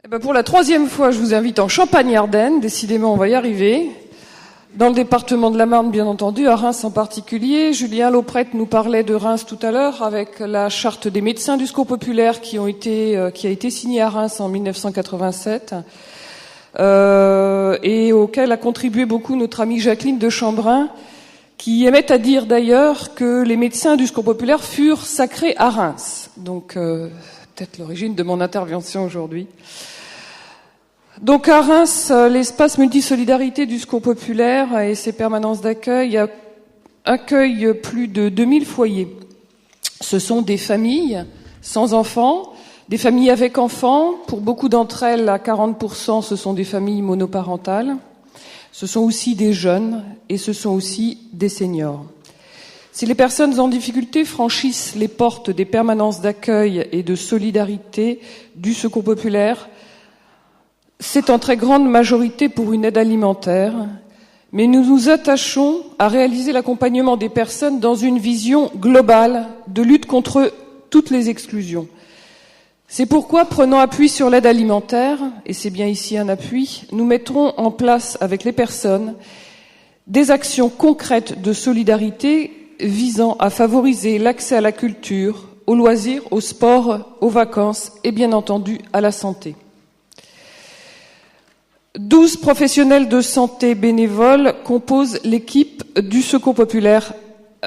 Pour la troisième fois, je vous invite en Champagne-Ardenne, décidément on va y arriver, dans le département de la Marne bien entendu, à Reims en particulier. Julien Lauprette nous parlait de Reims tout à l'heure avec la charte des médecins du Secours populaire qui a été signée à Reims en 1987 et auquel a contribué beaucoup notre amie Jacqueline de Chambrun, qui aimait à dire d'ailleurs que les médecins du Secours populaire furent sacrés à Reims. Donc peut-être l'origine de mon intervention aujourd'hui. Donc à Reims, l'espace multisolidarité du Secours populaire et ses permanences d'accueil accueillent plus de 2000 foyers. Ce sont des familles sans enfants, des familles avec enfants. Pour beaucoup d'entre elles, à 40%, ce sont des familles monoparentales. Ce sont aussi des jeunes et ce sont aussi des seniors. Si les personnes en difficulté franchissent les portes des permanences d'accueil et de solidarité du Secours populaire, c'est en très grande majorité pour une aide alimentaire, mais nous nous attachons à réaliser l'accompagnement des personnes dans une vision globale de lutte contre toutes les exclusions. C'est pourquoi, prenant appui sur l'aide alimentaire, et c'est bien ici un appui, nous mettrons en place avec les personnes des actions concrètes de solidarité visant à favoriser l'accès à la culture, aux loisirs, au sport, aux vacances et bien entendu à la santé. 12 professionnels de santé bénévoles composent l'équipe du Secours populaire,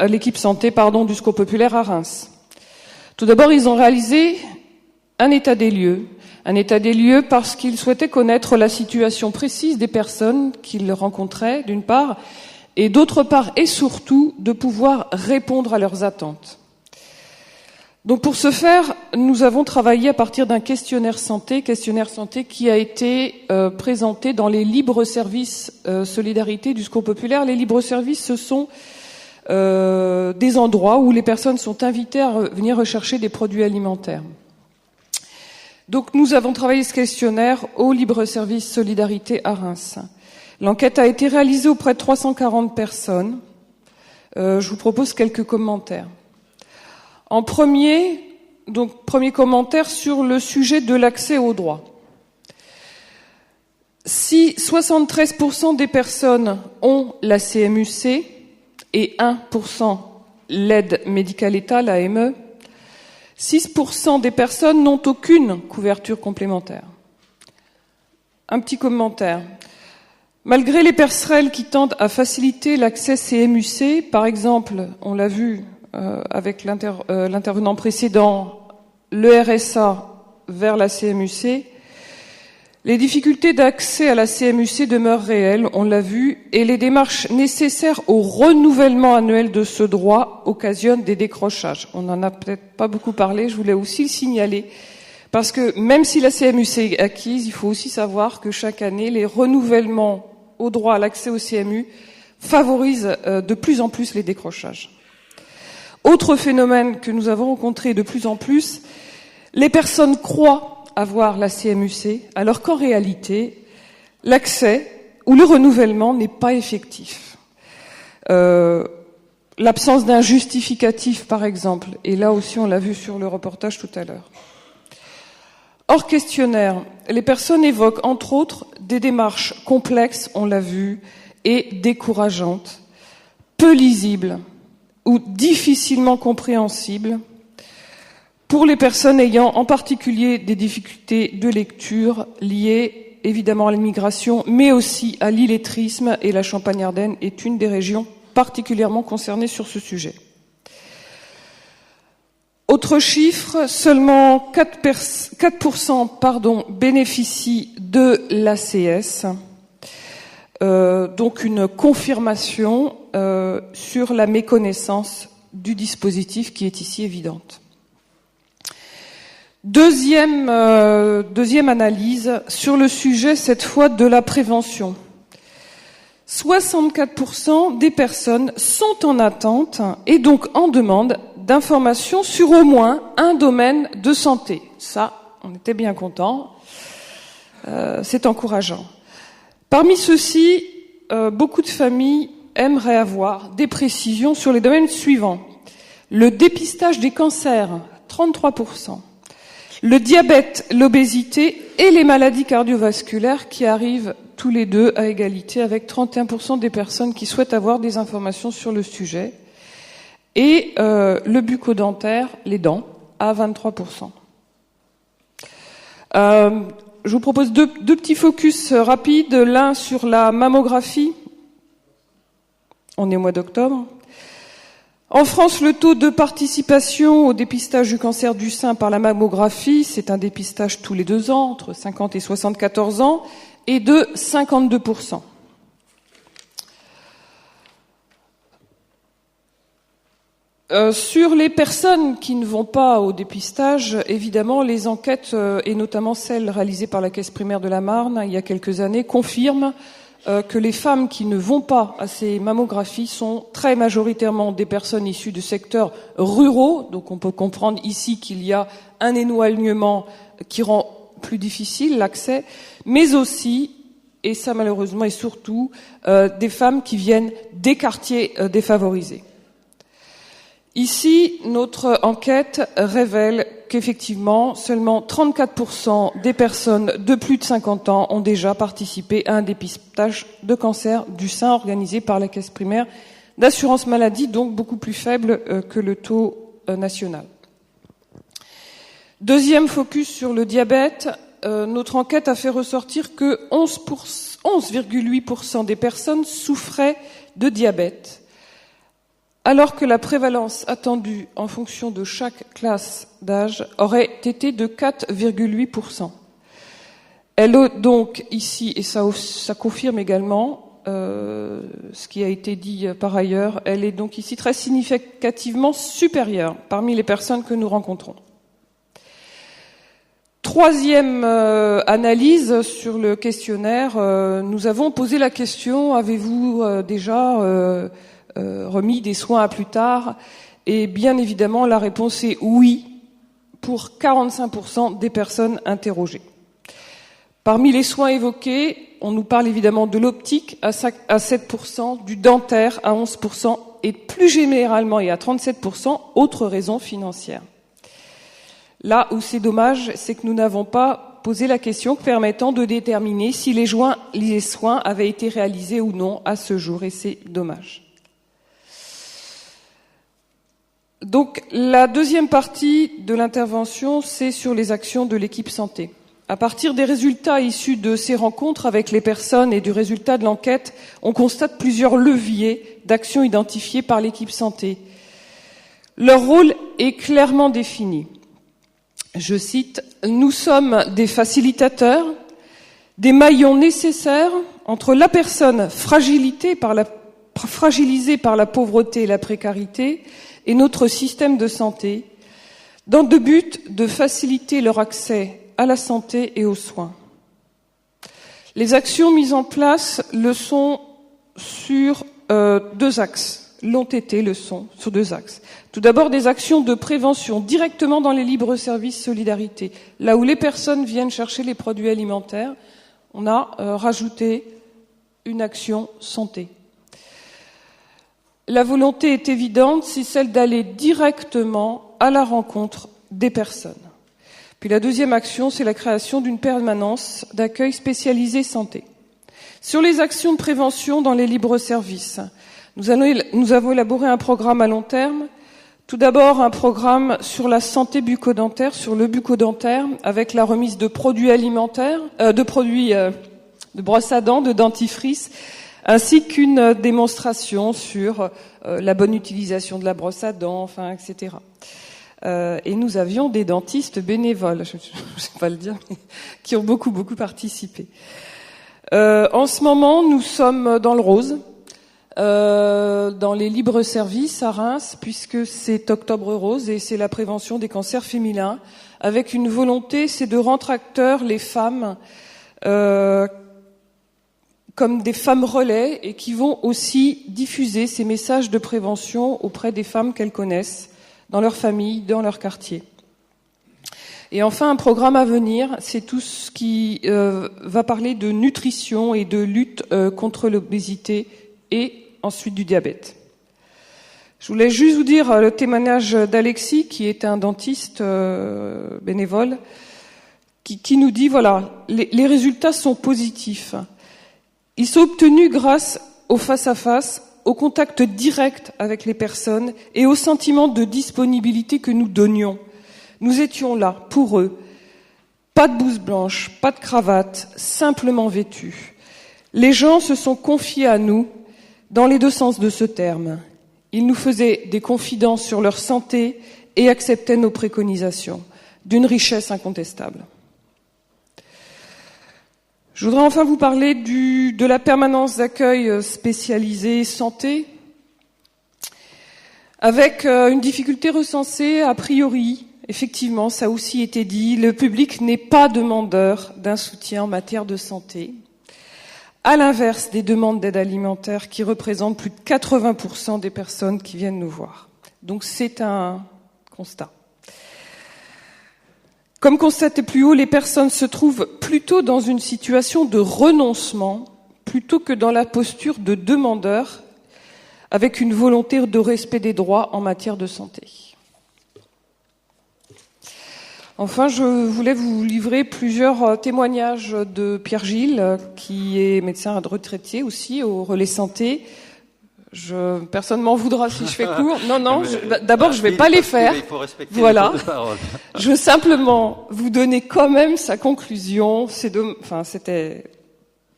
l'équipe santé, du Secours populaire à Reims. Tout d'abord, ils ont réalisé un état des lieux parce qu'ils souhaitaient connaître la situation précise des personnes qu'ils rencontraient, d'une part, et d'autre part, et surtout, de pouvoir répondre à leurs attentes. Donc pour ce faire, nous avons travaillé à partir d'un questionnaire santé qui a été présenté dans les libres services solidarité du Secours populaire. Les libres services, ce sont des endroits où les personnes sont invitées à venir rechercher des produits alimentaires. Donc nous avons travaillé ce questionnaire au libre service solidarité à Reims. L'enquête a été réalisée auprès de 340 personnes. Je vous propose quelques commentaires. En premier commentaire sur le sujet de l'accès aux droits. Si 73% des personnes ont la CMU-C et 1% l'aide médicale État, l'AME, 6% des personnes n'ont aucune couverture complémentaire. Un petit commentaire. Malgré les passerelles qui tendent à faciliter l'accès CMU-C, par exemple, on l'a vu avec l'intervenant précédent, le RSA vers la CMU-C, les difficultés d'accès à la CMU-C demeurent réelles, on l'a vu, et les démarches nécessaires au renouvellement annuel de ce droit occasionnent des décrochages. On n'en a peut-être pas beaucoup parlé, je voulais aussi le signaler, parce que même si la CMU-C est acquise, il faut aussi savoir que chaque année, les renouvellements au droit à l'accès au CMU favorisent de plus en plus les décrochages. Autre phénomène que nous avons rencontré de plus en plus, les personnes croient avoir la CMU-C, alors qu'en réalité, l'accès ou le renouvellement n'est pas effectif. L'absence d'un justificatif, par exemple, et là aussi on l'a vu sur le reportage tout à l'heure. Hors questionnaire, les personnes évoquent entre autres des démarches complexes, on l'a vu, et décourageantes, peu lisibles, ou difficilement compréhensible pour les personnes ayant en particulier des difficultés de lecture liées évidemment à l'immigration, mais aussi à l'illettrisme, et la Champagne-Ardenne est une des régions particulièrement concernées sur ce sujet. Autre chiffre, seulement 4% bénéficient de l'ACS, donc une confirmation sur la méconnaissance du dispositif qui est ici évidente. Deuxième analyse sur le sujet, cette fois de la prévention. 64% des personnes sont en attente et donc en demande d'informations sur au moins un domaine de santé. Ça, on était bien contents. C'est encourageant. Parmi ceux-ci, beaucoup de familles aimeraient avoir des précisions sur les domaines suivants. Le dépistage des cancers, 33%. Le diabète, l'obésité et les maladies cardiovasculaires qui arrivent tous les deux à égalité avec 31% des personnes qui souhaitent avoir des informations sur le sujet. Et le bucco-dentaire, les dents, à 23%. Je vous propose deux petits focus rapides, l'un sur la mammographie. On est au mois d'octobre. En France, le taux de participation au dépistage du cancer du sein par la mammographie, c'est un dépistage tous les 2 ans, entre 50 et 74 ans, est de 52%. Sur les personnes qui ne vont pas au dépistage, évidemment, les enquêtes, et notamment celles réalisées par la Caisse primaire de la Marne il y a quelques années, confirment que les femmes qui ne vont pas à ces mammographies sont très majoritairement des personnes issues de secteurs ruraux. Donc on peut comprendre ici qu'il y a un éloignement qui rend plus difficile l'accès, mais aussi, et ça malheureusement et surtout, des femmes qui viennent des quartiers défavorisés. Ici, notre enquête révèle qu'effectivement, seulement 34% des personnes de plus de 50 ans ont déjà participé à un dépistage de cancer du sein organisé par la Caisse primaire d'assurance maladie, donc beaucoup plus faible que le taux national. Deuxième focus sur le diabète, notre enquête a fait ressortir que 11,8% des personnes souffraient de diabète, alors que la prévalence attendue en fonction de chaque classe d'âge aurait été de 4,8%. Elle est donc ici, et ça confirme également ce qui a été dit par ailleurs, elle est donc ici très significativement supérieure parmi les personnes que nous rencontrons. Troisième analyse sur le questionnaire, nous avons posé la question, avez-vous déjà remis des soins à plus tard? Et bien évidemment, la réponse est oui pour 45% des personnes interrogées. Parmi les soins évoqués, on nous parle évidemment de l'optique à 7%, du dentaire à 11% et plus généralement et à 37%, autres raisons financières. Là où c'est dommage, c'est que nous n'avons pas posé la question permettant de déterminer si les soins avaient été réalisés ou non à ce jour, et c'est dommage. Donc, la deuxième partie de l'intervention, c'est sur les actions de l'équipe santé. À partir des résultats issus de ces rencontres avec les personnes et du résultat de l'enquête, on constate plusieurs leviers d'actions identifiés par l'équipe santé. Leur rôle est clairement défini. Je cite, « Nous sommes des facilitateurs, des maillons nécessaires entre la personne fragilisée par la pauvreté et la précarité et notre système de santé, dans le but de faciliter leur accès à la santé et aux soins. Les actions mises en place le sont sur deux axes, l'ont été, le sont sur deux axes. Tout d'abord, des actions de prévention directement dans les libres-services solidarité. Là où les personnes viennent chercher les produits alimentaires, on a rajouté une action santé. La volonté est évidente, c'est celle d'aller directement à la rencontre des personnes. Puis la deuxième action, c'est la création d'une permanence d'accueil spécialisée santé. Sur les actions de prévention dans les libres-services, nous avons élaboré un programme à long terme. Tout d'abord, un programme sur la santé bucco-dentaire, sur le bucco-dentaire, avec la remise de produits alimentaires, de brosses à dents, de dentifrice, ainsi qu'une démonstration sur la bonne utilisation de la brosse à dents, enfin, etc. Et nous avions des dentistes bénévoles, je ne sais pas le dire, mais qui ont beaucoup participé. En ce moment, nous sommes dans le rose, dans les libres services à Reims, puisque c'est Octobre Rose et c'est la prévention des cancers féminins, avec une volonté, c'est de rendre acteurs les femmes comme des femmes relais et qui vont aussi diffuser ces messages de prévention auprès des femmes qu'elles connaissent, dans leur famille, dans leur quartier. Et enfin, un programme à venir, c'est tout ce qui va parler de nutrition et de lutte contre l'obésité et ensuite du diabète. Je voulais juste vous dire le témoignage d'Alexis, qui est un dentiste bénévole, qui nous dit, voilà, les résultats sont positifs. Ils sont obtenus grâce au face-à-face, au contact direct avec les personnes et au sentiment de disponibilité que nous donnions. Nous étions là, pour eux. Pas de blouse blanche, pas de cravate, simplement vêtus. Les gens se sont confiés à nous, dans les deux sens de ce terme. Ils nous faisaient des confidences sur leur santé et acceptaient nos préconisations, d'une richesse incontestable. Je voudrais enfin vous parler de la permanence d'accueil spécialisée santé, avec une difficulté recensée a priori. Effectivement, ça a aussi été dit, le public n'est pas demandeur d'un soutien en matière de santé, à l'inverse des demandes d'aide alimentaire qui représentent plus de 80% des personnes qui viennent nous voir. Donc c'est un constat. Comme constaté plus haut, les personnes se trouvent plutôt dans une situation de renoncement plutôt que dans la posture de demandeur, avec une volonté de respect des droits en matière de santé. Enfin, je voulais vous livrer plusieurs témoignages de Pierre Gilles, qui est médecin retraité aussi au Relais Santé. Personne m'en voudra si je fais court. Non, d'abord, je vais pas les faire. Il faut respecter voilà. le temps de parole. Je veux simplement vous donner quand même sa conclusion. C'était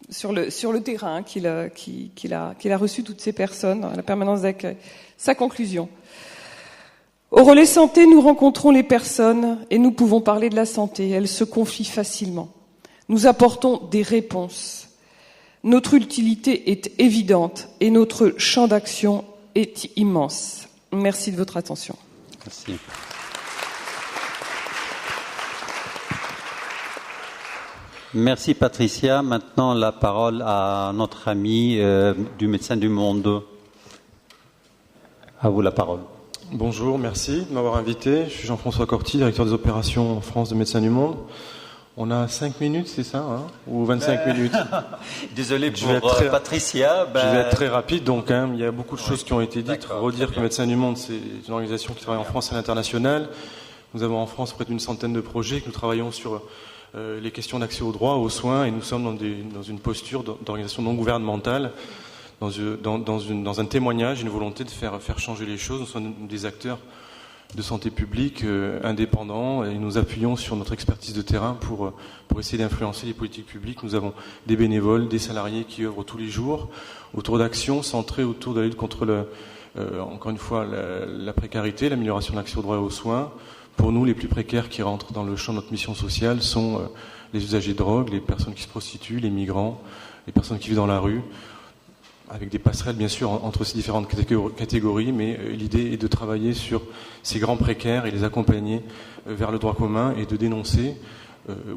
sur le terrain qu'il a reçu toutes ces personnes, à la permanence d'accueil. Sa conclusion. Au Relais Santé, nous rencontrons les personnes et nous pouvons parler de la santé. Elles se confient facilement. Nous apportons des réponses. Notre utilité est évidente et notre champ d'action est immense. Merci de votre attention. Merci. Merci Patricia. Maintenant la parole à notre ami du Médecins du Monde. À vous la parole. Bonjour, merci de m'avoir invité. Je suis Jean-François Corti, directeur des opérations en France de Médecins du Monde. On a 5 minutes, c'est ça, hein, ou 25 minutes? Désolé pour Patricia. Je vais être très rapide, donc il y a beaucoup de choses qui ont été dites. Redire que Médecins du Monde, c'est une organisation qui travaille en France et à l'international. Nous avons en France près d'une centaine de projets, que nous travaillons sur les questions d'accès aux droits, aux soins, et nous sommes dans une posture d'organisation non gouvernementale, dans un témoignage, une volonté de faire changer les choses. Nous sommes des acteurs de santé publique indépendants et nous appuyons sur notre expertise de terrain pour essayer d'influencer les politiques publiques. Nous avons des bénévoles, des salariés qui œuvrent tous les jours autour d'actions centrées autour de la lutte contre encore une fois la précarité, l'amélioration de l'accès aux droits et aux soins. Pour nous, les plus précaires qui rentrent dans le champ de notre mission sociale sont les usagers de drogue, les personnes qui se prostituent, les migrants, les personnes qui vivent dans la rue, avec des passerelles bien sûr entre ces différentes catégories, mais l'idée est de travailler sur ces grands précaires et les accompagner vers le droit commun et de dénoncer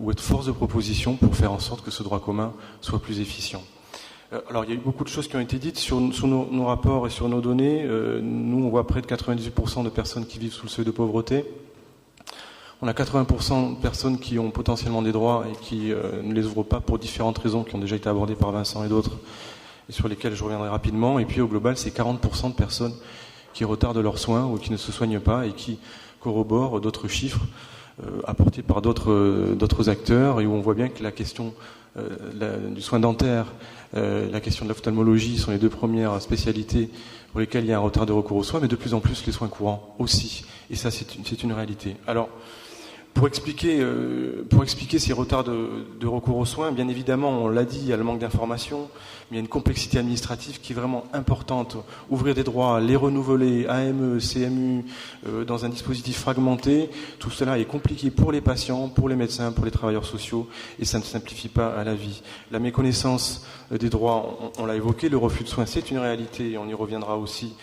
ou être force de proposition pour faire en sorte que ce droit commun soit plus efficient. Alors il y a eu beaucoup de choses qui ont été dites sur nos rapports et sur nos données. Nous on voit près de 98% de personnes qui vivent sous le seuil de pauvreté. On a 80% de personnes qui ont potentiellement des droits et qui ne les ouvrent pas pour différentes raisons qui ont déjà été abordées par Vincent et d'autres, et sur lesquels je reviendrai rapidement. Et puis au global, c'est 40% de personnes qui retardent leurs soins ou qui ne se soignent pas et qui corroborent d'autres chiffres apportés par d'autres acteurs, et où on voit bien que la question du soin dentaire, la question de l'ophtalmologie sont les deux premières spécialités pour lesquelles il y a un retard de recours aux soins, mais de plus en plus les soins courants aussi. Et ça, c'est une réalité. Alors, pour expliquer ces retards de recours aux soins, bien évidemment, on l'a dit, il y a le manque d'information, mais il y a une complexité administrative qui est vraiment importante. Ouvrir des droits, les renouveler, AME, CMU, dans un dispositif fragmenté, tout cela est compliqué pour les patients, pour les médecins, pour les travailleurs sociaux, et ça ne simplifie pas à la vie. La méconnaissance des droits, on l'a évoqué, le refus de soins, c'est une réalité, et on y reviendra aussi.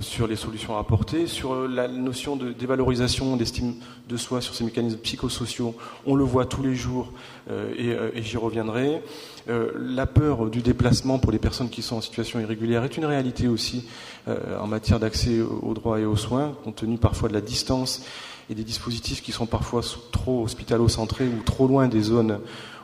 Sur les solutions à apporter, sur la notion de dévalorisation, d'estime de soi, sur ces mécanismes psychosociaux, on le voit tous les jours et j'y reviendrai. La peur du déplacement pour les personnes qui sont en situation irrégulière est une réalité aussi en matière d'accès aux droits et aux soins, compte tenu parfois de la distance et des dispositifs qui sont parfois trop hospitalo-centrés ou trop loin des zones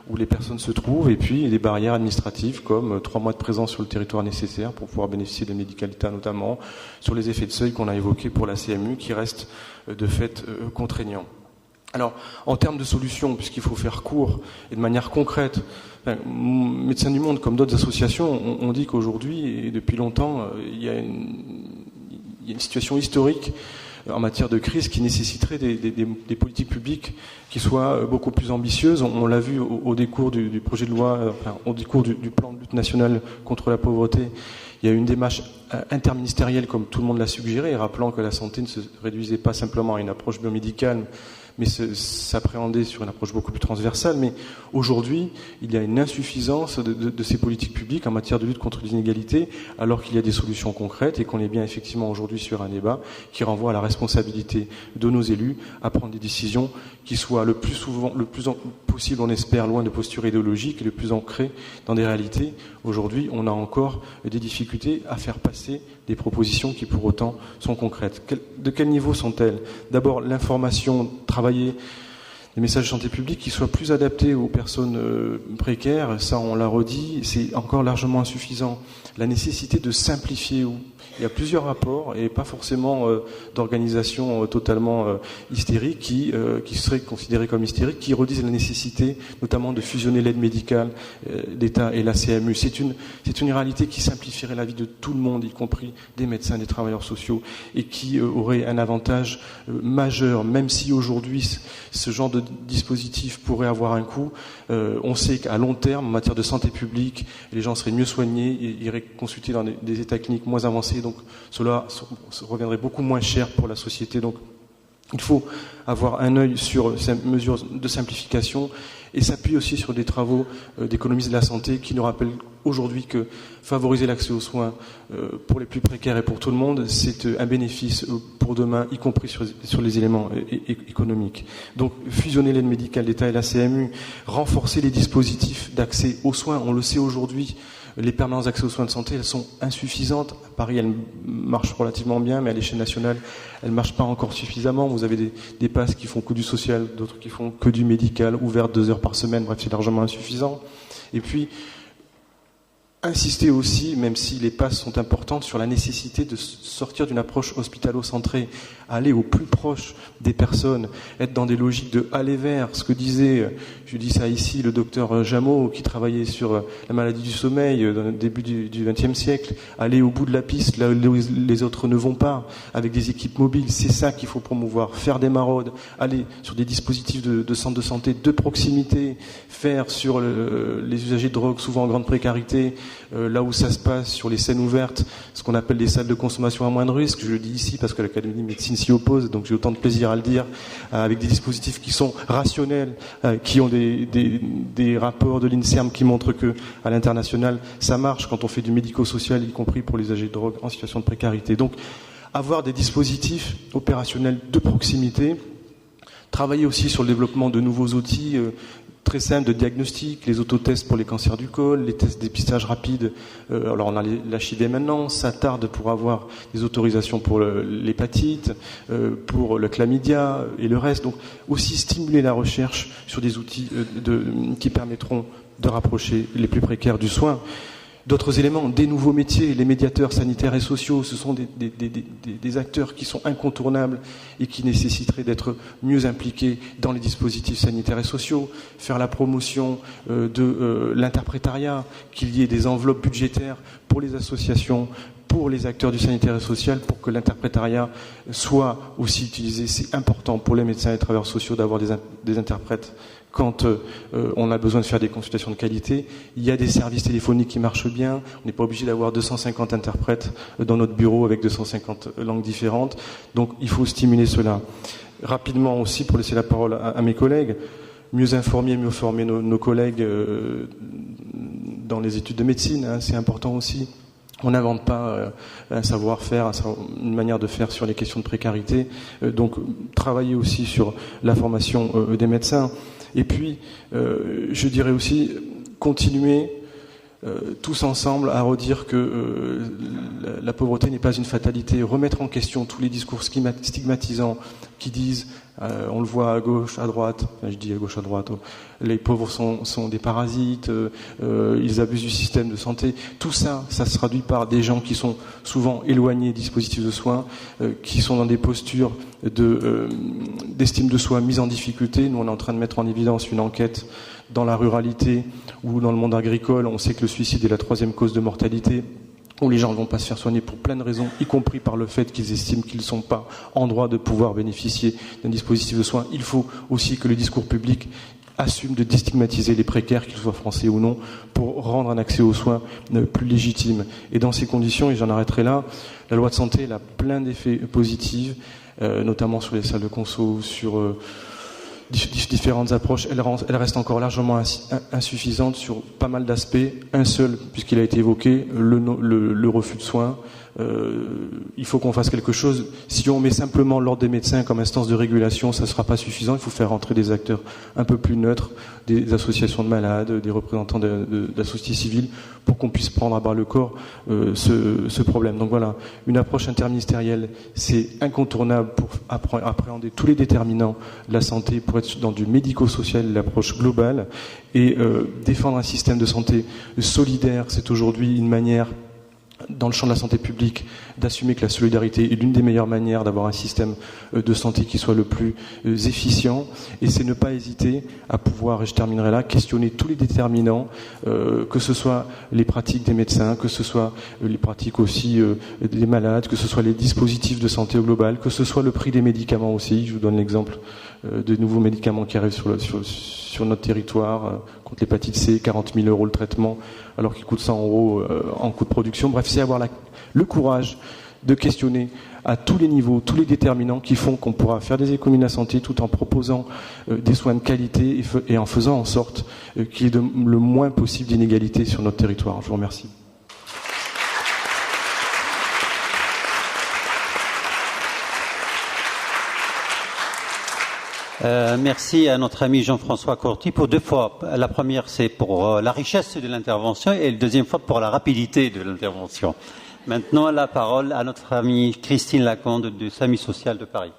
où les personnes se trouvent, et puis des barrières administratives comme 3 mois de présence sur le territoire nécessaire pour pouvoir bénéficier des médicalités, notamment sur les effets de seuil qu'on a évoqués pour la CMU, qui restent de fait contraignants. Alors, en termes de solutions, puisqu'il faut faire court et de manière concrète, Médecins du Monde, comme d'autres associations, on dit qu'aujourd'hui, et depuis longtemps, il y a une situation historique en matière de crise qui nécessiterait des politiques publiques qui soient beaucoup plus ambitieuses. On l'a vu au décours du projet de loi, au décours du plan de lutte nationale contre la pauvreté. Il y a eu une démarche interministérielle, comme tout le monde l'a suggéré, rappelant que la santé ne se réduisait pas simplement à une approche biomédicale, mais s'appréhender sur une approche beaucoup plus transversale. Mais aujourd'hui, il y a une insuffisance de ces politiques publiques en matière de lutte contre les inégalités, alors qu'il y a des solutions concrètes et qu'on est bien effectivement aujourd'hui sur un débat qui renvoie à la responsabilité de nos élus à prendre des décisions qui soient le plus possible, on espère, loin de postures idéologiques et le plus ancrées dans des réalités. Aujourd'hui, on a encore des difficultés à faire passer des propositions qui pour autant sont concrètes. De quel niveau sont-elles ? D'abord, l'information, travailler des messages de santé publique qui soient plus adaptés aux personnes précaires, ça on l'a redit, c'est encore largement insuffisant. La nécessité de simplifier, il y a plusieurs rapports et pas forcément d'organisations totalement hystériques qui seraient considérées comme hystériques, qui redisent la nécessité notamment de fusionner l'aide médicale d'État et la CMU. C'est une réalité qui simplifierait la vie de tout le monde, y compris des médecins, des travailleurs sociaux, et qui aurait un avantage majeur, même si aujourd'hui ce genre de dispositif pourrait avoir un coût. On sait qu'à long terme, en matière de santé publique, les gens seraient mieux soignés, et iraient consulter dans des états cliniques moins avancés, donc cela reviendrait beaucoup moins cher pour la société. Donc il faut avoir un œil sur ces mesures de simplification et s'appuyer aussi sur des travaux d'économie de la santé qui nous rappellent aujourd'hui que favoriser l'accès aux soins pour les plus précaires et pour tout le monde, c'est un bénéfice pour demain, y compris sur les éléments économiques. Donc fusionner l'aide médicale d'État et la CMU, renforcer les dispositifs d'accès aux soins, on le sait aujourd'hui, les permanences d'accès aux soins de santé, elles sont insuffisantes. À Paris, elles marchent relativement bien, mais à l'échelle nationale, elles ne marchent pas encore suffisamment. Vous avez des passes qui font que du social, d'autres qui font que du médical, ouvertes 2 heures par semaine. Bref, c'est largement insuffisant. Et puis, insister aussi, même si les passes sont importantes, sur la nécessité de sortir d'une approche hospitalo-centrée, aller au plus proche des personnes, être dans des logiques de aller vers, ce que disait, je dis ça ici, le docteur Jameau, qui travaillait sur la maladie du sommeil dans le début du XXe siècle, aller au bout de la piste, là où les autres ne vont pas, avec des équipes mobiles, c'est ça qu'il faut promouvoir, faire des maraudes, aller sur des dispositifs de centres de santé de proximité, faire sur les usagers de drogue, souvent en grande précarité, là où ça se passe, sur les scènes ouvertes, ce qu'on appelle des salles de consommation à moindre risque. Je le dis ici parce que l'Académie de médecine s'y oppose, donc j'ai autant de plaisir à le dire, avec des dispositifs qui sont rationnels, qui ont des rapports de l'INSERM qui montrent que à l'international, ça marche quand on fait du médico-social, y compris pour les usagers de drogue en situation de précarité. Donc, avoir des dispositifs opérationnels de proximité, travailler aussi sur le développement de nouveaux outils très simples de diagnostic, les autotests pour les cancers du col, les tests de dépistage rapide. Alors on a l'HIV maintenant, ça tarde pour avoir des autorisations pour l'hépatite, pour le chlamydia et le reste. Donc aussi stimuler la recherche sur des outils qui permettront de rapprocher les plus précaires du soin. D'autres éléments, des nouveaux métiers, les médiateurs sanitaires et sociaux, ce sont des acteurs qui sont incontournables et qui nécessiteraient d'être mieux impliqués dans les dispositifs sanitaires et sociaux, faire la promotion de l'interprétariat, qu'il y ait des enveloppes budgétaires pour les associations, pour les acteurs du sanitaire et social, pour que l'interprétariat soit aussi utilisé. C'est important pour les médecins et les travailleurs sociaux d'avoir des interprètes quand on a besoin de faire des consultations de qualité. Il y a des services téléphoniques qui marchent bien. On n'est pas obligé d'avoir 250 interprètes dans notre bureau avec 250 langues différentes. Donc il faut stimuler cela. Rapidement aussi, pour laisser la parole à mes collègues, mieux informer, mieux former nos collègues dans les études de médecine, hein, c'est important aussi. On n'invente pas un savoir-faire, une manière de faire sur les questions de précarité. Donc travailler aussi sur la formation des médecins. Et puis, je dirais aussi, continuer tous ensemble à redire que la pauvreté n'est pas une fatalité, remettre en question tous les discours stigmatisants qui disent, on le voit à gauche, à droite, je dis à gauche, à droite, les pauvres sont des parasites, ils abusent du système de santé. Tout ça, ça se traduit par des gens qui sont souvent éloignés des dispositifs de soins, qui sont dans des postures d'estime de soi mise en difficulté. Nous, on est en train de mettre en évidence une enquête dans la ruralité ou dans le monde agricole. On sait que le suicide est la 3e cause de mortalité, où les gens ne vont pas se faire soigner pour plein de raisons, y compris par le fait qu'ils estiment qu'ils ne sont pas en droit de pouvoir bénéficier d'un dispositif de soins. Il faut aussi que le discours public assume de déstigmatiser les précaires, qu'ils soient français ou non, pour rendre un accès aux soins plus légitime. Et dans ces conditions, et j'en arrêterai là, la loi de santé elle a plein d'effets positifs, notamment sur les salles de conso, sur différentes approches. Elle reste encore largement insuffisante sur pas mal d'aspects. Un seul, puisqu'il a été évoqué, le refus de soins. Il faut qu'on fasse quelque chose. Si on met simplement l'ordre des médecins comme instance de régulation, ça ne sera pas suffisant. Il faut faire entrer des acteurs un peu plus neutres, des associations de malades, des représentants de la société civile, pour qu'on puisse prendre à bras le corps ce problème. Donc voilà, une approche interministérielle, c'est incontournable pour appréhender tous les déterminants de la santé, pour être dans du médico-social, l'approche globale, et défendre un système de santé solidaire. C'est aujourd'hui une manière, dans le champ de la santé publique, d'assumer que la solidarité est l'une des meilleures manières d'avoir un système de santé qui soit le plus efficient. Et c'est ne pas hésiter à pouvoir, et je terminerai là, questionner tous les déterminants, que ce soit les pratiques des médecins, que ce soit les pratiques aussi des malades, que ce soit les dispositifs de santé au global, que ce soit le prix des médicaments aussi. Je vous donne l'exemple de nouveaux médicaments qui arrivent sur notre territoire, contre l'hépatite C, 40 000 € le traitement, alors qu'il coûte 100 € en coût de production. Bref, c'est avoir le courage de questionner à tous les niveaux, tous les déterminants qui font qu'on pourra faire des économies de la santé tout en proposant des soins de qualité et en faisant en sorte qu'il y ait le moins possible d'inégalités sur notre territoire. Je vous remercie. Merci à notre ami Jean-François Corti pour 2 fois. La première, c'est pour la richesse de l'intervention, et la deuxième fois pour la rapidité de l'intervention. Maintenant, la parole à notre amie Christine Lacombe du SAMU social de Paris.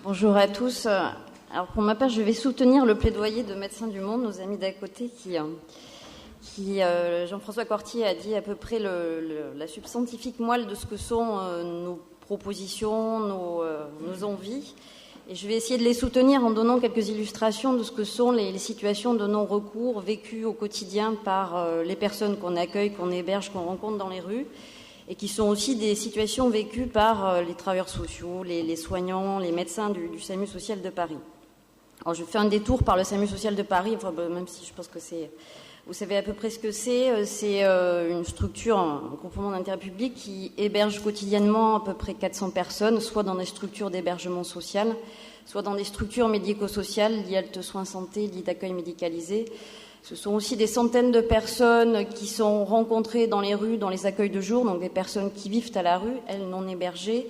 Bonjour à tous. Alors pour ma part, je vais soutenir le plaidoyer de Médecins du Monde, nos amis d'à côté, qui Jean-François Corti a dit à peu près la substantifique moelle de ce que sont nos propositions, nos envies. Et je vais essayer de les soutenir en donnant quelques illustrations de ce que sont les situations de non-recours vécues au quotidien par les personnes qu'on accueille, qu'on héberge, qu'on rencontre dans les rues, et qui sont aussi des situations vécues par les travailleurs sociaux, les soignants, les médecins du SAMU social de Paris. Alors je fais un détour par le SAMU social de Paris, enfin, même si je pense que vous savez à peu près ce que c'est. C'est une structure, un groupement d'intérêt public qui héberge quotidiennement à peu près 400 personnes, soit dans des structures d'hébergement social, soit dans des structures médico-sociales, l'IALT soins santé, lit d'accueil médicalisé. Ce sont aussi des centaines de personnes qui sont rencontrées dans les rues, dans les accueils de jour, donc des personnes qui vivent à la rue, elles non hébergées.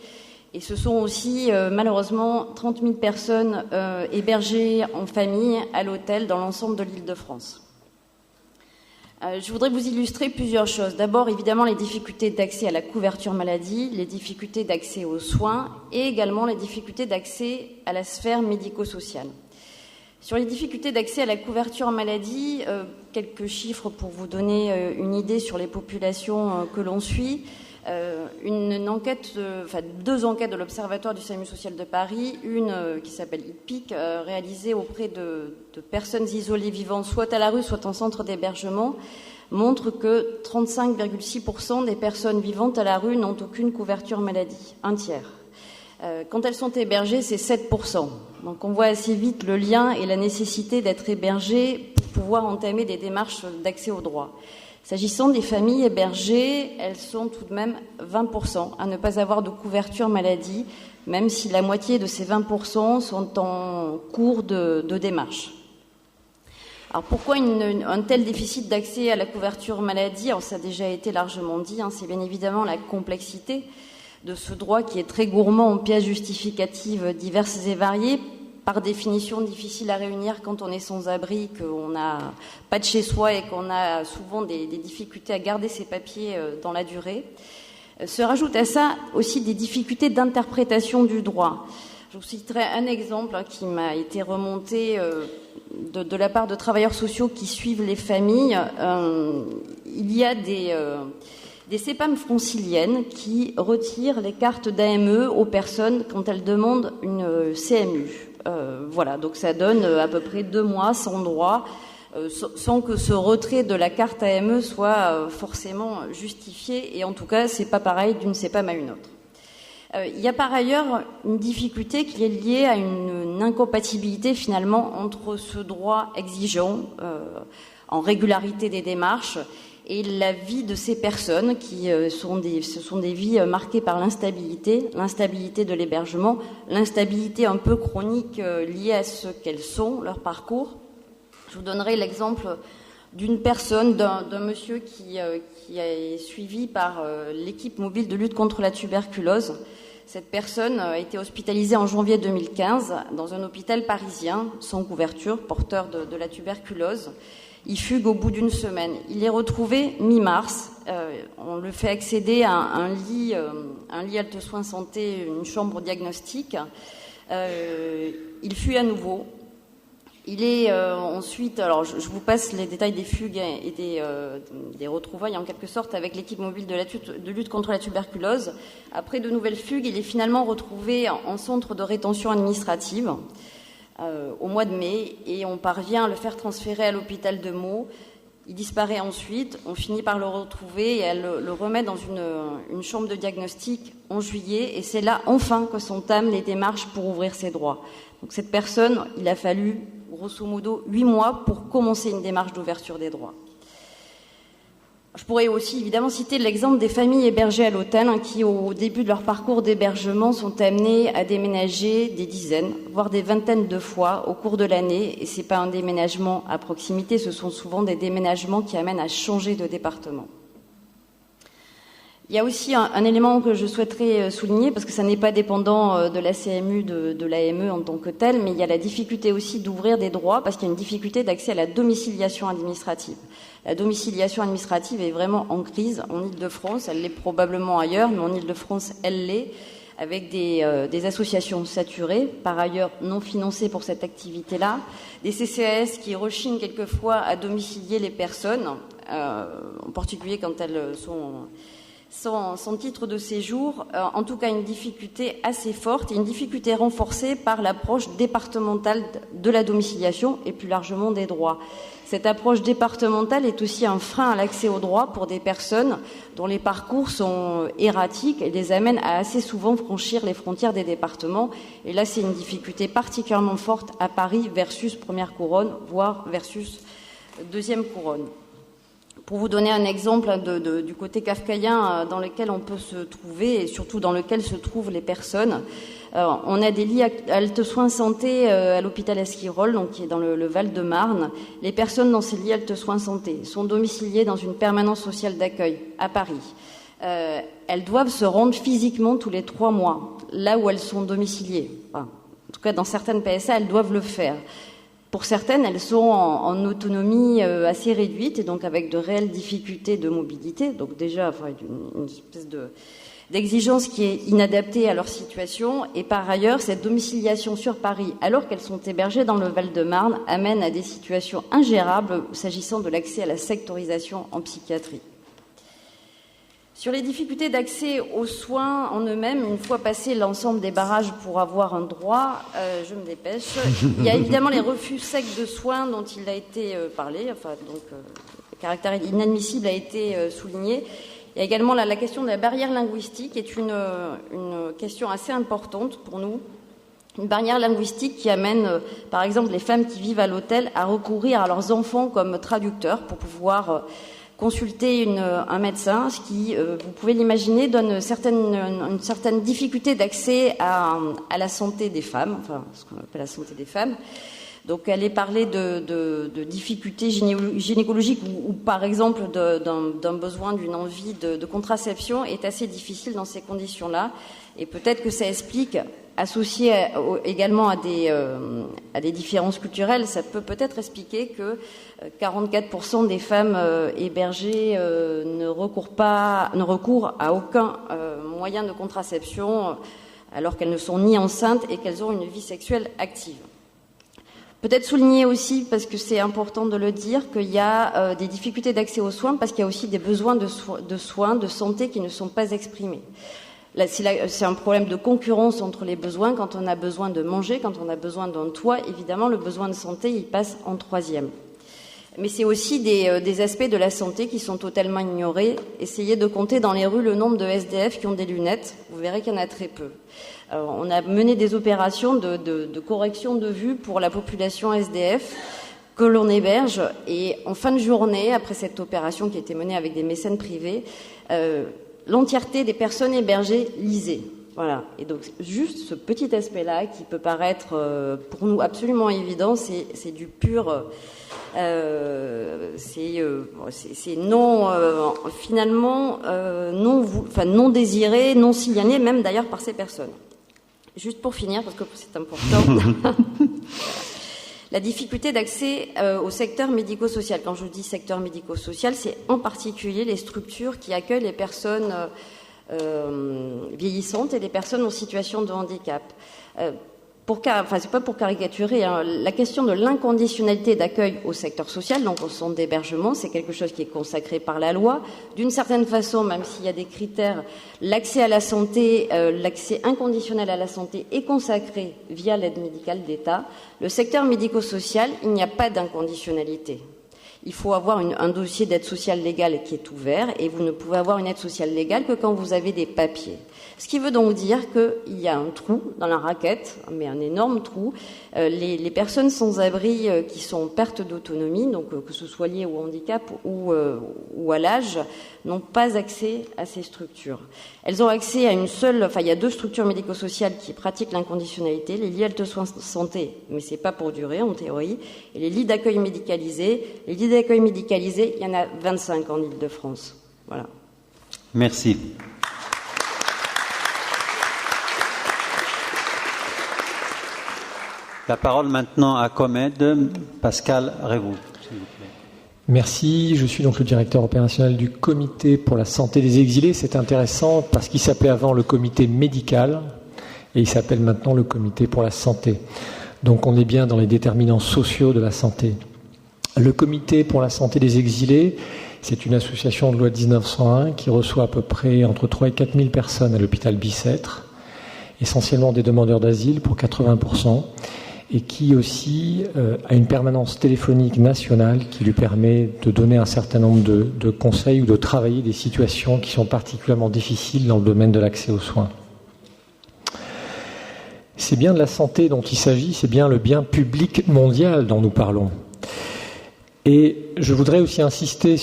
Et ce sont aussi, malheureusement, 30 000 personnes hébergées en famille à l'hôtel dans l'ensemble de l'Île-de-France. Je voudrais vous illustrer plusieurs choses. D'abord, évidemment, les difficultés d'accès à la couverture maladie, les difficultés d'accès aux soins et également les difficultés d'accès à la sphère médico-sociale. Sur les difficultés d'accès à la couverture maladie, quelques chiffres pour vous donner une idée sur les populations que l'on suit. Deux enquêtes de l'Observatoire du SAMU social de Paris, une qui s'appelle IPIC, réalisée auprès de personnes isolées vivant soit à la rue, soit en centre d'hébergement, montre que 35,6% des personnes vivant à la rue n'ont aucune couverture maladie, un tiers. Quand elles sont hébergées, c'est 7%. Donc on voit assez vite le lien et la nécessité d'être hébergé pour pouvoir entamer des démarches d'accès aux droits. S'agissant des familles hébergées, elles sont tout de même 20% à ne pas avoir de couverture maladie, même si la moitié de ces 20% sont en cours de démarche. Alors pourquoi un tel déficit d'accès à la couverture maladie? Alors ça a déjà été largement dit, c'est bien évidemment la complexité de ce droit qui est très gourmand en pièces justificatives diverses et variées. par définition difficile à réunir quand on est sans abri, qu'on n'a pas de chez soi et qu'on a souvent des difficultés à garder ses papiers dans la durée. Se rajoutent à ça aussi des difficultés d'interprétation du droit. Je vous citerai un exemple qui m'a été remonté de la part de travailleurs sociaux qui suivent les familles. Il y a des CEPAM franciliennes qui retirent les cartes d'AME aux personnes quand elles demandent une CMU. Voilà, donc ça donne à peu près 2 mois sans droit, sans que ce retrait de la carte AME soit forcément justifié, et en tout cas, c'est pas pareil d'une CEPAM à une autre. Il y a par ailleurs une difficulté qui est liée à une incompatibilité finalement entre ce droit exigeant en régularité des démarches et la vie de ces personnes qui ce sont des vies marquées par l'instabilité de l'hébergement, l'instabilité un peu chronique liée à ce qu'elles sont, leur parcours. Je vous donnerai l'exemple d'une personne, d'un monsieur qui est suivi par l'équipe mobile de lutte contre la tuberculose. Cette personne a été hospitalisée en janvier 2015 dans un hôpital parisien, sans couverture, porteur de la tuberculose. Il fugue au bout d'une semaine. Il est retrouvé mi-mars. On le fait accéder à un lit halte soins santé, une chambre diagnostique. Il fuit à nouveau. Il est ensuite, alors je vous passe les détails des fugues et des retrouvailles en quelque sorte avec l'équipe mobile de lutte contre la tuberculose. Après de nouvelles fugues, il est finalement retrouvé en centre de rétention administrative au mois de mai, et on parvient à le faire transférer à l'hôpital de Meaux. Il disparaît ensuite, on finit par le retrouver et elle le remet dans une chambre de diagnostic en juillet, et c'est là enfin que s'entament les démarches pour ouvrir ses droits. Donc cette personne, il a fallu grosso modo 8 mois pour commencer une démarche d'ouverture des droits. Je pourrais aussi évidemment citer l'exemple des familles hébergées à l'hôtel qui, au début de leur parcours d'hébergement, sont amenées à déménager des dizaines, voire des vingtaines de fois au cours de l'année. Et ce n'est pas un déménagement à proximité, ce sont souvent des déménagements qui amènent à changer de département. Il y a aussi un élément que je souhaiterais souligner, parce que ça n'est pas dépendant de la CMU, de l'AME en tant que telle, mais il y a la difficulté aussi d'ouvrir des droits, parce qu'il y a une difficulté d'accès à la domiciliation administrative. La domiciliation administrative est vraiment en crise en Île-de-France, elle l'est probablement ailleurs, mais en Île-de-France, elle l'est, avec des associations saturées, par ailleurs non financées pour cette activité-là, des CCAS qui rechignent quelquefois à domicilier les personnes, en particulier quand elles sont sans titre de séjour, en tout cas une difficulté assez forte et une difficulté renforcée par l'approche départementale de la domiciliation et plus largement des droits. Cette approche départementale est aussi un frein à l'accès aux droits pour des personnes dont les parcours sont erratiques et les amènent à assez souvent franchir les frontières des départements. Et là, c'est une difficulté particulièrement forte à Paris versus première couronne, voire versus deuxième couronne. Pour vous donner un exemple du côté kafkaïen dans lequel on peut se trouver et surtout dans lequel se trouvent les personnes, on a des lits halte soins santé à l'hôpital Esquirol, donc qui est dans le Val-de-Marne. Les personnes dans ces lits halte soins santé sont domiciliées dans une permanence sociale d'accueil à Paris. Elles doivent se rendre physiquement tous les 3 mois, là où elles sont domiciliées. Enfin, en tout cas, dans certaines PSA, elles doivent le faire. Pour certaines, elles sont en autonomie assez réduite et donc avec de réelles difficultés de mobilité. Donc déjà, une espèce d'exigence qui est inadaptée à leur situation. Et par ailleurs, cette domiciliation sur Paris, alors qu'elles sont hébergées dans le Val-de-Marne, amène à des situations ingérables s'agissant de l'accès à la sectorisation en psychiatrie. Sur les difficultés d'accès aux soins en eux-mêmes, une fois passé l'ensemble des barrages pour avoir un droit, je me dépêche. Il y a évidemment les refus secs de soins dont il a été parlé, le caractère inadmissible a été souligné. Il y a également la question de la barrière linguistique, qui est une question assez importante pour nous. Une barrière linguistique qui amène, par exemple, les femmes qui vivent à l'hôtel à recourir à leurs enfants comme traducteurs pour pouvoir consulter un médecin, ce qui, vous pouvez l'imaginer, donne une certaine difficulté d'accès à la santé des femmes, enfin ce qu'on appelle la santé des femmes. Donc elle est parlée de difficultés gynécologiques ou par exemple d'un besoin, d'une envie de contraception est assez difficile dans ces conditions-là. Et peut-être que ça explique associé également à des différences culturelles, ça peut peut-être expliquer que 44% des femmes hébergées ne recourent à aucun moyen de contraception alors qu'elles ne sont ni enceintes et qu'elles ont une vie sexuelle active. Peut-être souligner aussi, parce que c'est important de le dire, qu'il y a des difficultés d'accès aux soins parce qu'il y a aussi des besoins de soins, de santé qui ne sont pas exprimés. Là, c'est un problème de concurrence entre les besoins. Quand on a besoin de manger, quand on a besoin d'un toit, évidemment, le besoin de santé, il passe en troisième. Mais c'est aussi des aspects de la santé qui sont totalement ignorés. Essayez de compter dans les rues le nombre de SDF qui ont des lunettes. Vous verrez qu'il y en a très peu. On a mené des opérations de correction de vue pour la population SDF que l'on héberge. Et en fin de journée, après cette opération qui a été menée avec des mécènes privés, l'entièreté des personnes hébergées lisaient. Voilà. Et donc, juste ce petit aspect-là qui peut paraître pour nous absolument évident, c'est du pur... c'est non finalement non désiré, non signalé même d'ailleurs par ces personnes. Juste pour finir, parce que c'est important, la difficulté d'accès au secteur médico-social. Quand je dis secteur médico-social, c'est en particulier les structures qui accueillent les personnes vieillissantes et les personnes en situation de handicap. C'est pas pour caricaturer, hein, la question de l'inconditionnalité d'accueil au secteur social, donc au centre d'hébergement, c'est quelque chose qui est consacré par la loi. D'une certaine façon, même s'il y a des critères, l'accès à la santé, l'accès inconditionnel à la santé est consacré via l'aide médicale d'État. Le secteur médico-social, il n'y a pas d'inconditionnalité. Il faut avoir un dossier d'aide sociale légale qui est ouvert et vous ne pouvez avoir une aide sociale légale que quand vous avez des papiers. Ce qui veut donc dire qu'il y a un trou dans la raquette, mais un énorme trou. Les personnes sans abri qui sont en perte d'autonomie, donc que ce soit lié au handicap ou à l'âge, n'ont pas accès à ces structures. Elles ont accès à il y a 2 structures médico-sociales qui pratiquent l'inconditionnalité, les lits alto-soins santé, mais c'est pas pour durer en théorie, et les lits d'accueil médicalisés. Les lits d'accueil médicalisés, il y en a 25 en Île-de-France. Voilà. Merci. La parole maintenant à Comed, Pascal Révoux, s'il vous plaît. Merci, je suis donc le directeur opérationnel du Comité pour la santé des exilés. C'est intéressant parce qu'il s'appelait avant le comité médical et il s'appelle maintenant le Comité pour la santé. Donc on est bien dans les déterminants sociaux de la santé. Le Comité pour la santé des exilés, c'est une association de loi de 1901 qui reçoit à peu près entre 3 et 4 000 personnes à l'hôpital Bicêtre, essentiellement des demandeurs d'asile pour 80%. Et qui aussi a une permanence téléphonique nationale qui lui permet de donner un certain nombre de conseils ou de travailler des situations qui sont particulièrement difficiles dans le domaine de l'accès aux soins. C'est bien de la santé dont il s'agit, c'est bien le bien public mondial dont nous parlons. Et je voudrais aussi insister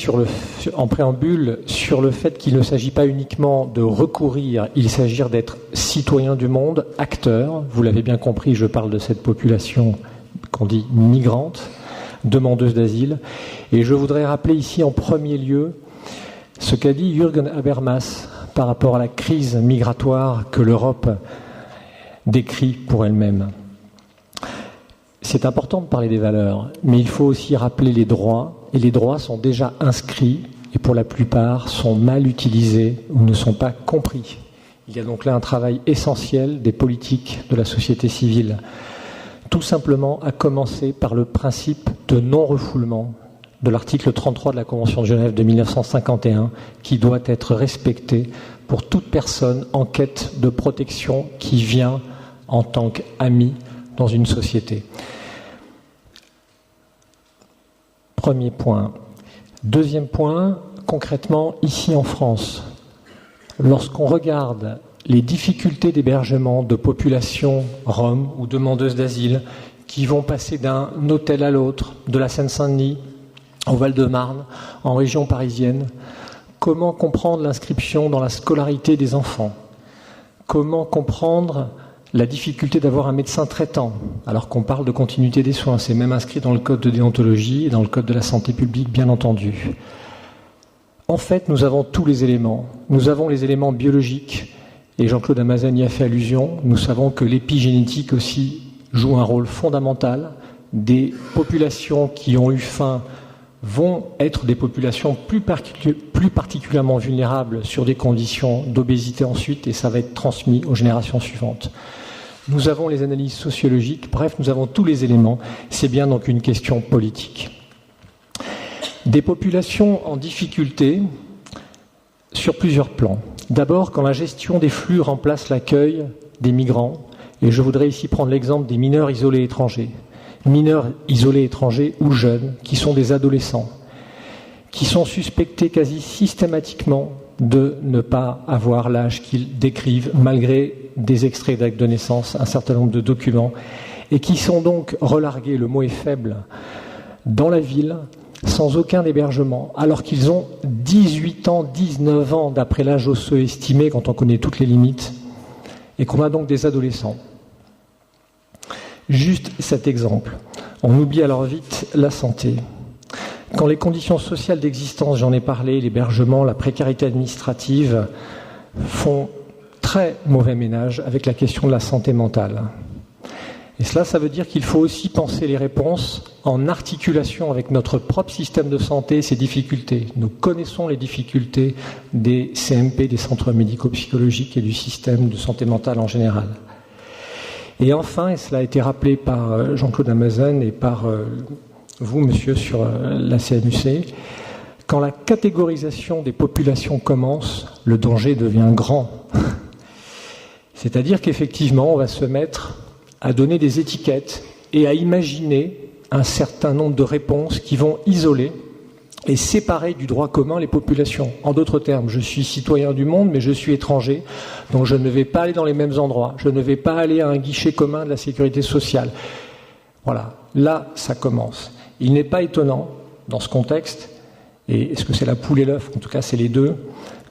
en préambule sur le fait qu'il ne s'agit pas uniquement de recourir, il s'agit d'être citoyen du monde, acteur. Vous l'avez bien compris, je parle de cette population qu'on dit migrante, demandeuse d'asile. Et je voudrais rappeler ici en premier lieu ce qu'a dit Jürgen Habermas par rapport à la crise migratoire que l'Europe décrit pour elle-même. C'est important de parler des valeurs, mais il faut aussi rappeler les droits, et les droits sont déjà inscrits, et pour la plupart sont mal utilisés ou ne sont pas compris. Il y a donc là un travail essentiel des politiques de la société civile, tout simplement à commencer par le principe de non-refoulement de l'article 33 de la Convention de Genève de 1951, qui doit être respecté pour toute personne en quête de protection qui vient en tant qu'ami dans une société. Premier point. Deuxième point, concrètement, ici en France, lorsqu'on regarde les difficultés d'hébergement de populations roms ou demandeuses d'asile qui vont passer d'un hôtel à l'autre, de la Seine-Saint-Denis au Val-de-Marne, en région parisienne, comment comprendre l'inscription dans la scolarité des enfants? Comment comprendre la difficulté d'avoir un médecin traitant, alors qu'on parle de continuité des soins? C'est même inscrit dans le code de déontologie et dans le code de la santé publique, bien entendu. En fait, nous avons tous les éléments. Nous avons les éléments biologiques, et Jean-Claude Amazen y a fait allusion, nous savons que l'épigénétique aussi joue un rôle fondamental. Des populations qui ont eu faim vont être des populations plus particulièrement vulnérables sur des conditions d'obésité ensuite, et ça va être transmis aux générations suivantes. Nous avons les analyses sociologiques, bref, nous avons tous les éléments. C'est bien donc une question politique. Des populations en difficulté sur plusieurs plans. D'abord, quand la gestion des flux remplace l'accueil des migrants, et je voudrais ici prendre l'exemple des mineurs isolés étrangers. Mineurs isolés étrangers ou jeunes, qui sont des adolescents, qui sont suspectés quasi systématiquement de ne pas avoir l'âge qu'ils décrivent, malgré des extraits d'actes de naissance, un certain nombre de documents, et qui sont donc relargués, le mot est faible, dans la ville, sans aucun hébergement, alors qu'ils ont 18 ans, 19 ans, d'après l'âge osseux estimé, quand on connaît toutes les limites, et qu'on a donc des adolescents. Juste cet exemple. On oublie alors vite la santé. Quand les conditions sociales d'existence, j'en ai parlé, l'hébergement, la précarité administrative, font très mauvais ménage avec la question de la santé mentale. Et cela, ça veut dire qu'il faut aussi penser les réponses en articulation avec notre propre système de santé et ses difficultés. Nous connaissons les difficultés des CMP, des centres médico-psychologiques et du système de santé mentale en général. Et enfin, et cela a été rappelé par Jean-Claude Amazen et par vous, monsieur, sur la CNUC, quand la catégorisation des populations commence, le danger devient grand. C'est-à-dire qu'effectivement, on va se mettre à donner des étiquettes et à imaginer un certain nombre de réponses qui vont isoler et séparer du droit commun les populations. En d'autres termes, je suis citoyen du monde, mais je suis étranger, donc je ne vais pas aller dans les mêmes endroits, je ne vais pas aller à un guichet commun de la sécurité sociale. Voilà, là, ça commence. Il n'est pas étonnant, dans ce contexte, et est-ce que c'est la poule et l'œuf, en tout cas c'est les deux,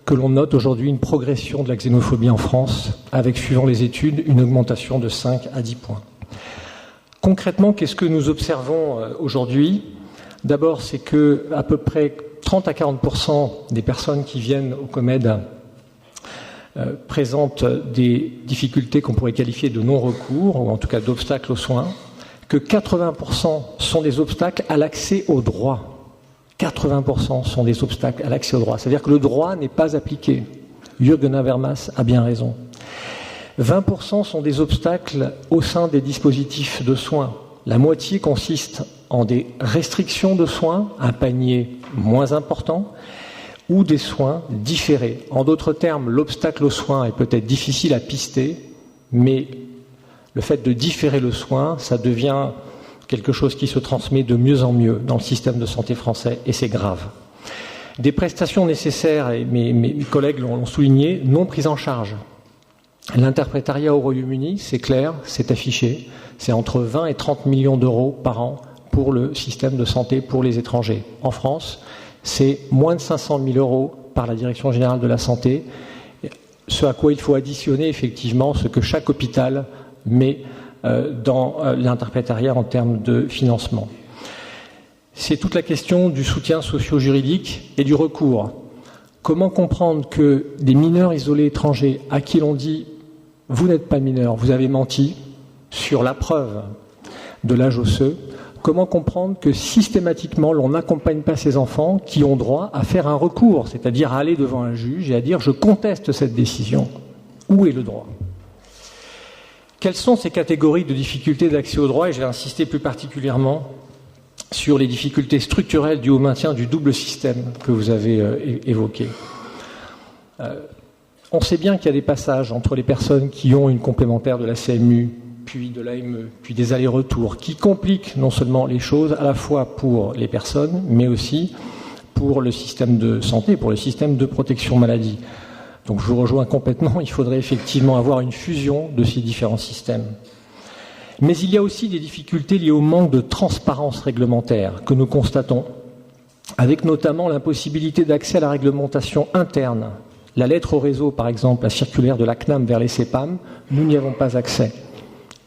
que l'on note aujourd'hui une progression de la xénophobie en France, avec, suivant les études, une augmentation de 5 à 10 points. Concrètement, qu'est-ce que nous observons aujourd'hui ? D'abord, c'est que à peu près 30 à 40% des personnes qui viennent au COMED présentent des difficultés qu'on pourrait qualifier de non-recours, ou en tout cas d'obstacles aux soins, que 80% sont des obstacles à l'accès aux droits. 80% sont des obstacles à l'accès au droit. C'est-à-dire que le droit n'est pas appliqué. Jürgen Habermas a bien raison. 20% sont des obstacles au sein des dispositifs de soins. La moitié consiste en des restrictions de soins, un panier moins important, ou des soins différés. En d'autres termes, l'obstacle aux soins est peut-être difficile à pister, mais le fait de différer le soin, ça devient quelque chose qui se transmet de mieux en mieux dans le système de santé français, et c'est grave. Des prestations nécessaires, et mes collègues l'ont souligné, non prises en charge. L'interprétariat au Royaume-Uni, c'est clair, c'est affiché, c'est entre 20 et 30 millions d'euros par an pour le système de santé pour les étrangers. En France, c'est moins de 500 000 euros par la Direction générale de la santé, ce à quoi il faut additionner effectivement ce que chaque hôpital met dans l'interprétariat en termes de financement. C'est toute la question du soutien socio-juridique et du recours. Comment comprendre que des mineurs isolés étrangers à qui l'on dit « vous n'êtes pas mineur, vous avez menti » sur la preuve de l'âge osseux, comment comprendre que systématiquement l'on n'accompagne pas ces enfants qui ont droit à faire un recours, c'est-à-dire à aller devant un juge et à dire « je conteste cette décision ». Où est le droit ? Quelles sont ces catégories de difficultés d'accès au droit ? Et je vais insister plus particulièrement sur les difficultés structurelles dues au maintien du double système que vous avez évoqué. On sait bien qu'il y a des passages entre les personnes qui ont une complémentaire de la CMU, puis de l'AME, puis des allers-retours, qui compliquent non seulement les choses à la fois pour les personnes, mais aussi pour le système de santé, pour le système de protection maladie. Donc je vous rejoins complètement, il faudrait effectivement avoir une fusion de ces différents systèmes. Mais il y a aussi des difficultés liées au manque de transparence réglementaire que nous constatons, avec notamment l'impossibilité d'accès à la réglementation interne. La lettre au réseau, par exemple, la circulaire de la CNAM vers les CEPAM, nous n'y avons pas accès.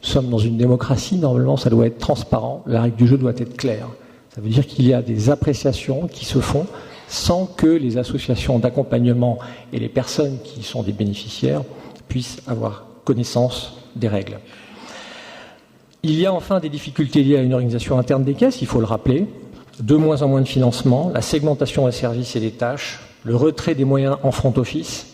Nous sommes dans une démocratie, normalement ça doit être transparent, la règle du jeu doit être claire. Ça veut dire qu'il y a des appréciations qui se font sans que les associations d'accompagnement et les personnes qui sont des bénéficiaires puissent avoir connaissance des règles. Il y a enfin des difficultés liées à une organisation interne des caisses, il faut le rappeler, de moins en moins de financement, la segmentation des services et des tâches, le retrait des moyens en front office,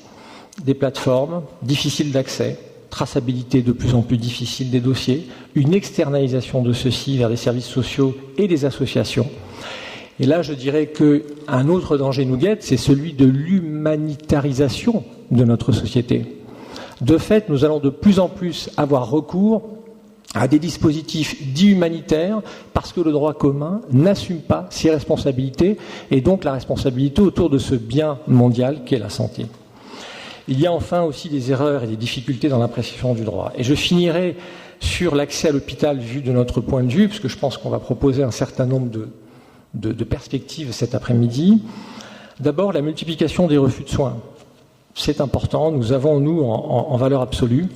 des plateformes, difficiles d'accès, traçabilité de plus en plus difficile des dossiers, une externalisation de ceux-ci vers des services sociaux et des associations. Et là, je dirais qu'un autre danger nous guette, c'est celui de l'humanitarisation de notre société. De fait, nous allons de plus en plus avoir recours à des dispositifs dits humanitaires parce que le droit commun n'assume pas ses responsabilités et donc la responsabilité autour de ce bien mondial qu'est la santé. Il y a enfin aussi des erreurs et des difficultés dans l'appréciation du droit. Et je finirai sur l'accès à l'hôpital vu de notre point de vue, parce que je pense qu'on va proposer un certain nombre de perspectives cet après-midi. D'abord, la multiplication des refus de soins. C'est important. Nous avons, nous, en valeur absolue,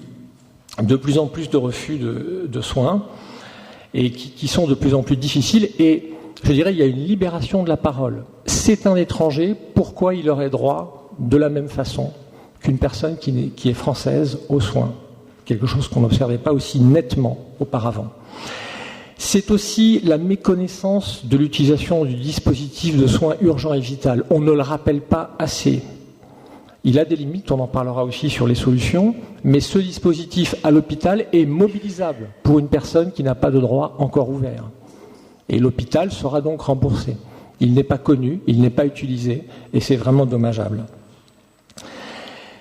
de plus en plus de refus de soins et qui sont de plus en plus difficiles. Et je dirais, il y a une libération de la parole. C'est un étranger, pourquoi il aurait droit de la même façon qu'une personne qui est française aux soins? Quelque chose qu'on n'observait pas aussi nettement auparavant. C'est aussi la méconnaissance de l'utilisation du dispositif de soins urgents et vital. On ne le rappelle pas assez. Il a des limites, on en parlera aussi sur les solutions, mais ce dispositif à l'hôpital est mobilisable pour une personne qui n'a pas de droit encore ouvert. Et l'hôpital sera donc remboursé. Il n'est pas connu, il n'est pas utilisé, et c'est vraiment dommageable.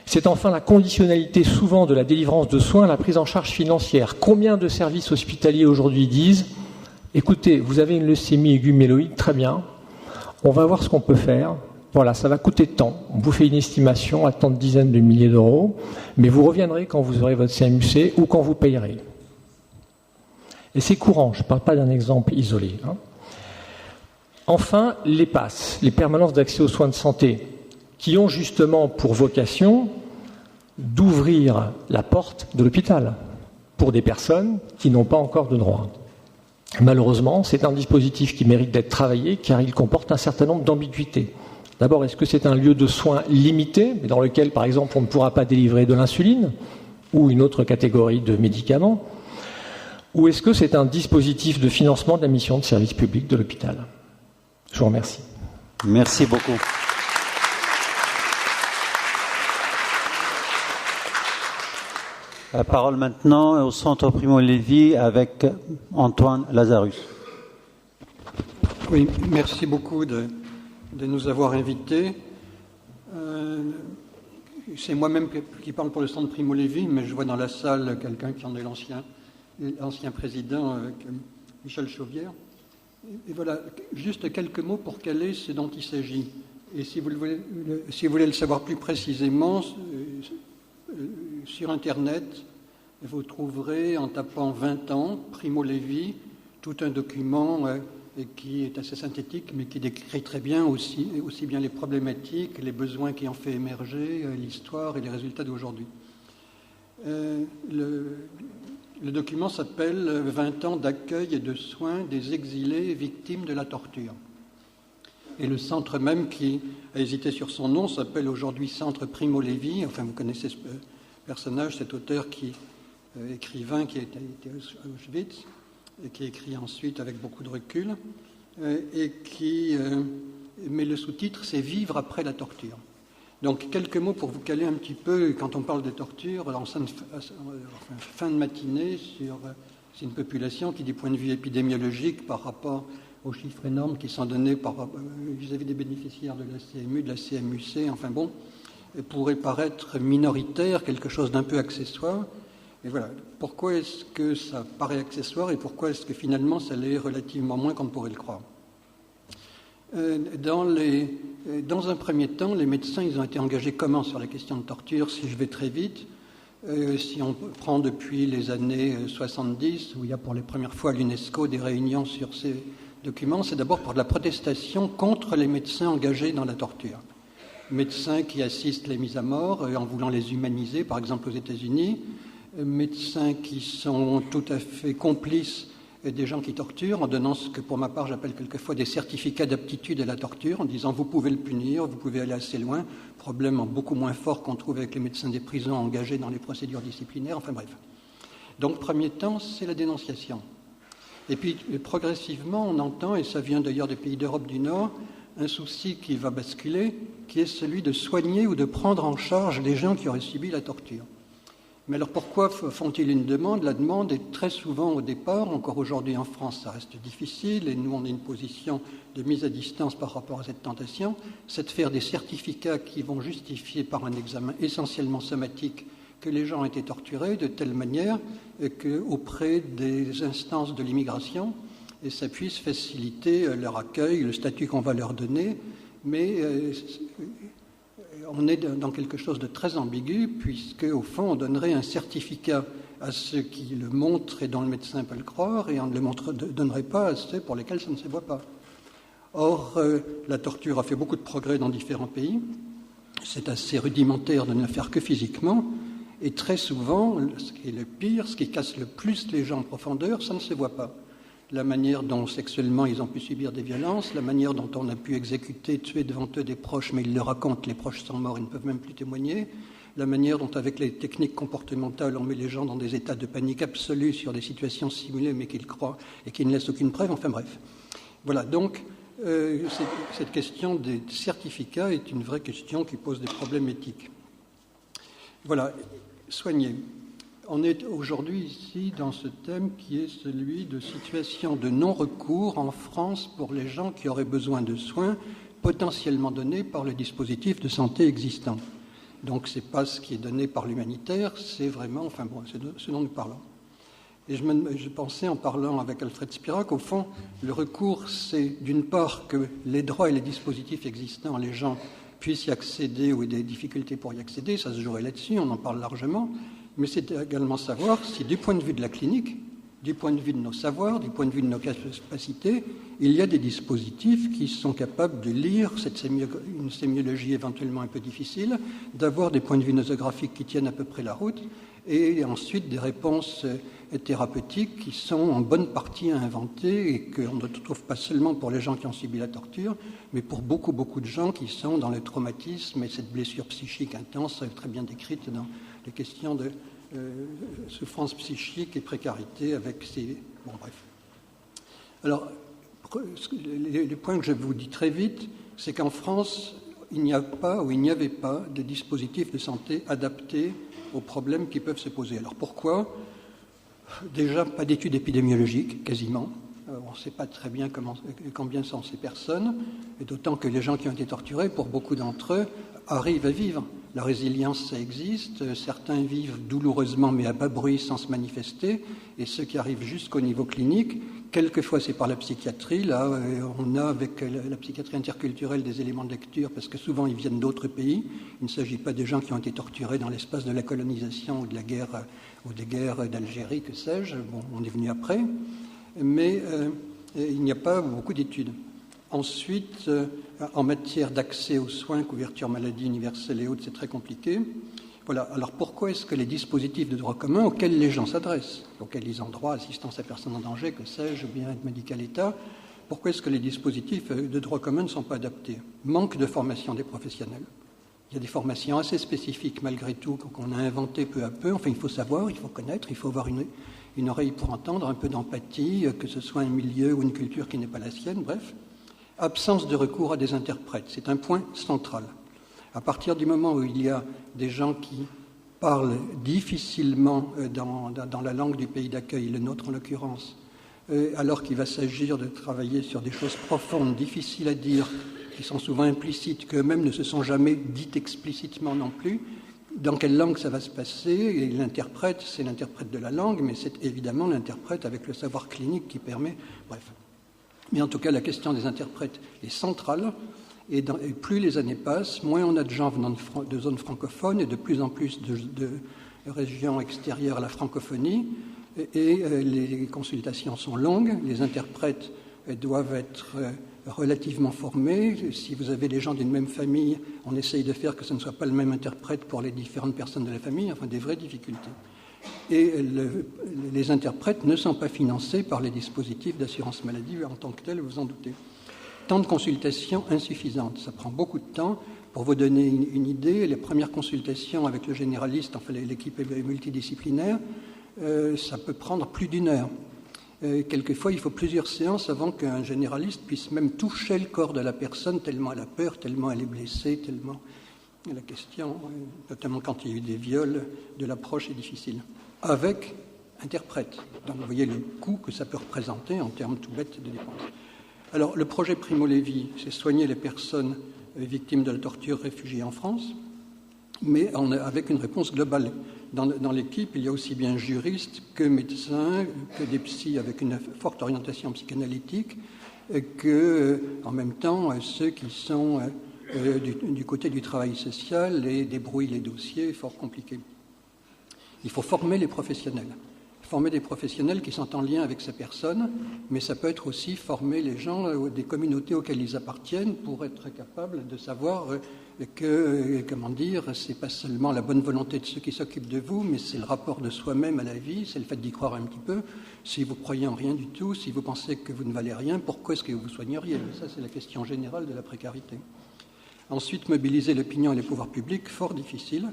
C'est enfin la conditionnalité souvent de la délivrance de soins à la prise en charge financière. Combien de services hospitaliers aujourd'hui disent « Écoutez, vous avez une leucémie aiguë myéloïde, très bien, on va voir ce qu'on peut faire. Voilà, ça va coûter tant. On vous fait une estimation à tant de dizaines de milliers d'euros, mais vous reviendrez quand vous aurez votre CMUC ou quand vous payerez. » Et c'est courant, je ne parle pas d'un exemple isolé. Enfin, les PASS, les permanences d'accès aux soins de santé, qui ont justement pour vocation d'ouvrir la porte de l'hôpital pour des personnes qui n'ont pas encore de droit. Malheureusement, c'est un dispositif qui mérite d'être travaillé car il comporte un certain nombre d'ambiguïtés. D'abord, est-ce que c'est un lieu de soins limité, mais dans lequel, par exemple, on ne pourra pas délivrer de l'insuline ou une autre catégorie de médicaments? Ou est-ce que c'est un dispositif de financement de la mission de service public de l'hôpital? Je vous remercie. Merci beaucoup. La parole maintenant au Centre Primo Levi avec Antoine Lazarus. Oui, merci beaucoup de nous avoir invités. C'est moi-même qui parle pour le Centre Primo Levi, mais je vois dans la salle quelqu'un qui en est l'ancien président, Michel Chauvière. Et voilà, juste quelques mots pour caler ce dont il s'agit. Et si vous voulez le savoir plus précisément, sur Internet, vous trouverez, en tapant 20 ans, Primo Levi, tout un document qui est assez synthétique, mais qui décrit très bien aussi bien les problématiques, les besoins qui ont fait émerger, l'histoire et les résultats d'aujourd'hui. Le document s'appelle « 20 ans d'accueil et de soins des exilés victimes de la torture ». Et le centre même qui a hésité sur son nom s'appelle aujourd'hui Centre Primo Levi. Enfin, vous connaissez ce personnage, cet auteur écrivain qui a été à Auschwitz et qui écrit ensuite avec beaucoup de recul et qui met le sous-titre « C'est vivre après la torture ». Donc, quelques mots pour vous caler un petit peu, quand on parle des tortures, en fin de matinée, c'est une population qui, du point de vue épidémiologique, par rapport aux chiffres énormes qui sont donnés vis-à-vis des bénéficiaires de la CMU, de la CMUC, enfin bon, pourrait paraître minoritaire, quelque chose d'un peu accessoire. Et voilà, pourquoi est-ce que ça paraît accessoire et pourquoi est-ce que finalement ça l'est relativement moins qu'on pourrait le croire? Dans un premier temps, les médecins, ils ont été engagés comment sur la question de torture? Si je vais très vite, si on prend depuis les années 70, où il y a pour les premières fois à l'UNESCO des réunions sur ces documents, c'est d'abord pour la protestation contre les médecins engagés dans la torture. Médecins qui assistent les mises à mort en voulant les humaniser, par exemple aux États-Unis, médecins qui sont tout à fait complices des gens qui torturent en donnant ce que pour ma part j'appelle quelquefois des certificats d'aptitude à la torture, en disant vous pouvez le punir, vous pouvez aller assez loin, problème beaucoup moins fort qu'on trouve avec les médecins des prisons engagés dans les procédures disciplinaires, enfin bref. Donc premier temps, c'est la dénonciation. Et puis progressivement, on entend, et ça vient d'ailleurs des pays d'Europe du Nord, un souci qui va basculer, qui est celui de soigner ou de prendre en charge les gens qui auraient subi la torture. Mais alors pourquoi font-ils une demande? La demande est très souvent au départ, encore aujourd'hui en France ça reste difficile, et nous on a une position de mise à distance par rapport à cette tentation, c'est de faire des certificats qui vont justifier par un examen essentiellement somatique que les gens ont été torturés de telle manière qu'auprès des instances de l'immigration, et ça puisse faciliter leur accueil, le statut qu'on va leur donner, mais on est dans quelque chose de très ambigu, puisque au fond, on donnerait un certificat à ceux qui le montrent et dont le médecin peut le croire, et on ne le donnerait pas à ceux pour lesquels ça ne se voit pas. Or, la torture a fait beaucoup de progrès dans différents pays. C'est assez rudimentaire de ne le faire que physiquement, et très souvent, ce qui est le pire, ce qui casse le plus les gens en profondeur, ça ne se voit pas. La manière dont sexuellement ils ont pu subir des violences, la manière dont on a pu exécuter, tuer devant eux des proches, mais ils le racontent, les proches sont morts, ils ne peuvent même plus témoigner, la manière dont avec les techniques comportementales on met les gens dans des états de panique absolue sur des situations simulées mais qu'ils croient et qui ne laissent aucune preuve, enfin bref. Voilà, donc cette question des certificats est une vraie question qui pose des problèmes éthiques. Voilà, soigner. On est aujourd'hui ici dans ce thème qui est celui de situation de non-recours en France pour les gens qui auraient besoin de soins potentiellement donnés par le dispositif de santé existant. Donc ce n'est pas ce qui est donné par l'humanitaire, c'est vraiment, enfin bon, c'est ce dont nous parlons. Et je pensais en parlant avec Alfred Spira qu'au fond, le recours, c'est d'une part que les droits et les dispositifs existants, les gens puissent y accéder ou aient des difficultés pour y accéder, ça se jouerait là-dessus, on en parle largement. Mais c'est également savoir si, du point de vue de la clinique, du point de vue de nos savoirs, du point de vue de nos capacités, il y a des dispositifs qui sont capables de lire une sémiologie éventuellement un peu difficile, d'avoir des points de vue nosographiques qui tiennent à peu près la route, et ensuite des réponses thérapeutiques qui sont en bonne partie à inventer et qu'on ne trouve pas seulement pour les gens qui ont subi la torture, mais pour beaucoup, beaucoup de gens qui sont dans le traumatisme et cette blessure psychique intense, très bien décrite dans les questions de souffrance psychique et précarité avec ces... Bon, bref. Alors, les points que je vous dis très vite, c'est qu'en France, il n'y a pas ou il n'y avait pas de dispositifs de santé adaptés aux problèmes qui peuvent se poser. Alors, pourquoi ? Déjà, pas d'études épidémiologiques, quasiment. On ne sait pas très bien combien sont ces personnes, et d'autant que les gens qui ont été torturés, pour beaucoup d'entre eux, arrivent à vivre. La résilience, ça existe. Certains vivent douloureusement, mais à bas bruit, sans se manifester. Et ceux qui arrivent jusqu'au niveau clinique, quelquefois c'est par la psychiatrie. Là, on a avec la psychiatrie interculturelle des éléments de lecture, parce que souvent ils viennent d'autres pays. Il ne s'agit pas des gens qui ont été torturés dans l'espace de la colonisation ou de la guerre, ou des guerres d'Algérie, que sais-je. Bon, on est venu après. Mais il n'y a pas beaucoup d'études. Ensuite, en matière d'accès aux soins, couverture maladie universelle et autres, c'est très compliqué. Voilà. Alors pourquoi est-ce que les dispositifs de droit commun auxquels les gens s'adressent, auxquels ils ont droit, assistance à personne en danger, que sais-je, bien-être médical État, pourquoi est-ce que les dispositifs de droit commun ne sont pas adaptés? Manque de formation des professionnels. Il y a des formations assez spécifiques malgré tout qu'on a inventées peu à peu. Enfin, il faut savoir, il faut connaître, il faut avoir une oreille pour entendre, un peu d'empathie, que ce soit un milieu ou une culture qui n'est pas la sienne, bref. Absence de recours à des interprètes, c'est un point central. À partir du moment où il y a des gens qui parlent difficilement dans la langue du pays d'accueil, le nôtre en l'occurrence, alors qu'il va s'agir de travailler sur des choses profondes, difficiles à dire, qui sont souvent implicites, qu'eux-mêmes ne se sont jamais dites explicitement non plus, dans quelle langue ça va se passer? Et l'interprète, c'est l'interprète de la langue, mais c'est évidemment l'interprète avec le savoir clinique qui permet... Bref. Mais en tout cas, la question des interprètes est centrale, et plus les années passent, moins on a de gens venant de zones francophones et de plus en plus de régions extérieures à la francophonie, et les consultations sont longues, les interprètes doivent être relativement formés. Si vous avez les gens d'une même famille, on essaye de faire que ce ne soit pas le même interprète pour les différentes personnes de la famille, enfin des vraies difficultés. Et les interprètes ne sont pas financés par les dispositifs d'assurance maladie en tant que tels, vous en doutez. Temps de consultation insuffisante, ça prend beaucoup de temps. Pour vous donner une idée, les premières consultations avec le généraliste, enfin l'équipe multidisciplinaire, ça peut prendre plus d'1 heure. Quelquefois, il faut plusieurs séances avant qu'un généraliste puisse même toucher le corps de la personne, tellement elle a peur, tellement elle est blessée, tellement la question, notamment quand il y a eu des viols, de l'approche est difficile. Avec interprète. Donc vous voyez le coût que ça peut représenter en termes tout bêtes de dépenses. Alors le projet Primo Levi, c'est soigner les personnes victimes de la torture réfugiées en France, mais avec une réponse globale. Dans l'équipe, il y a aussi bien juristes que médecins, que des psys avec une forte orientation psychanalytique, que, en même temps, ceux qui sont du côté du travail social et débrouillent les dossiers fort compliqués. Il faut former les professionnels. Former des professionnels qui sont en lien avec ces personnes, mais ça peut être aussi former les gens des communautés auxquelles ils appartiennent pour être capables de savoir que, c'est pas seulement la bonne volonté de ceux qui s'occupent de vous, mais c'est le rapport de soi-même à la vie, c'est le fait d'y croire un petit peu. Si vous croyez en rien du tout, si vous pensez que vous ne valez rien, pourquoi est-ce que vous soigneriez? Ça, c'est la question générale de la précarité. Ensuite, mobiliser l'opinion et les pouvoirs publics, fort difficile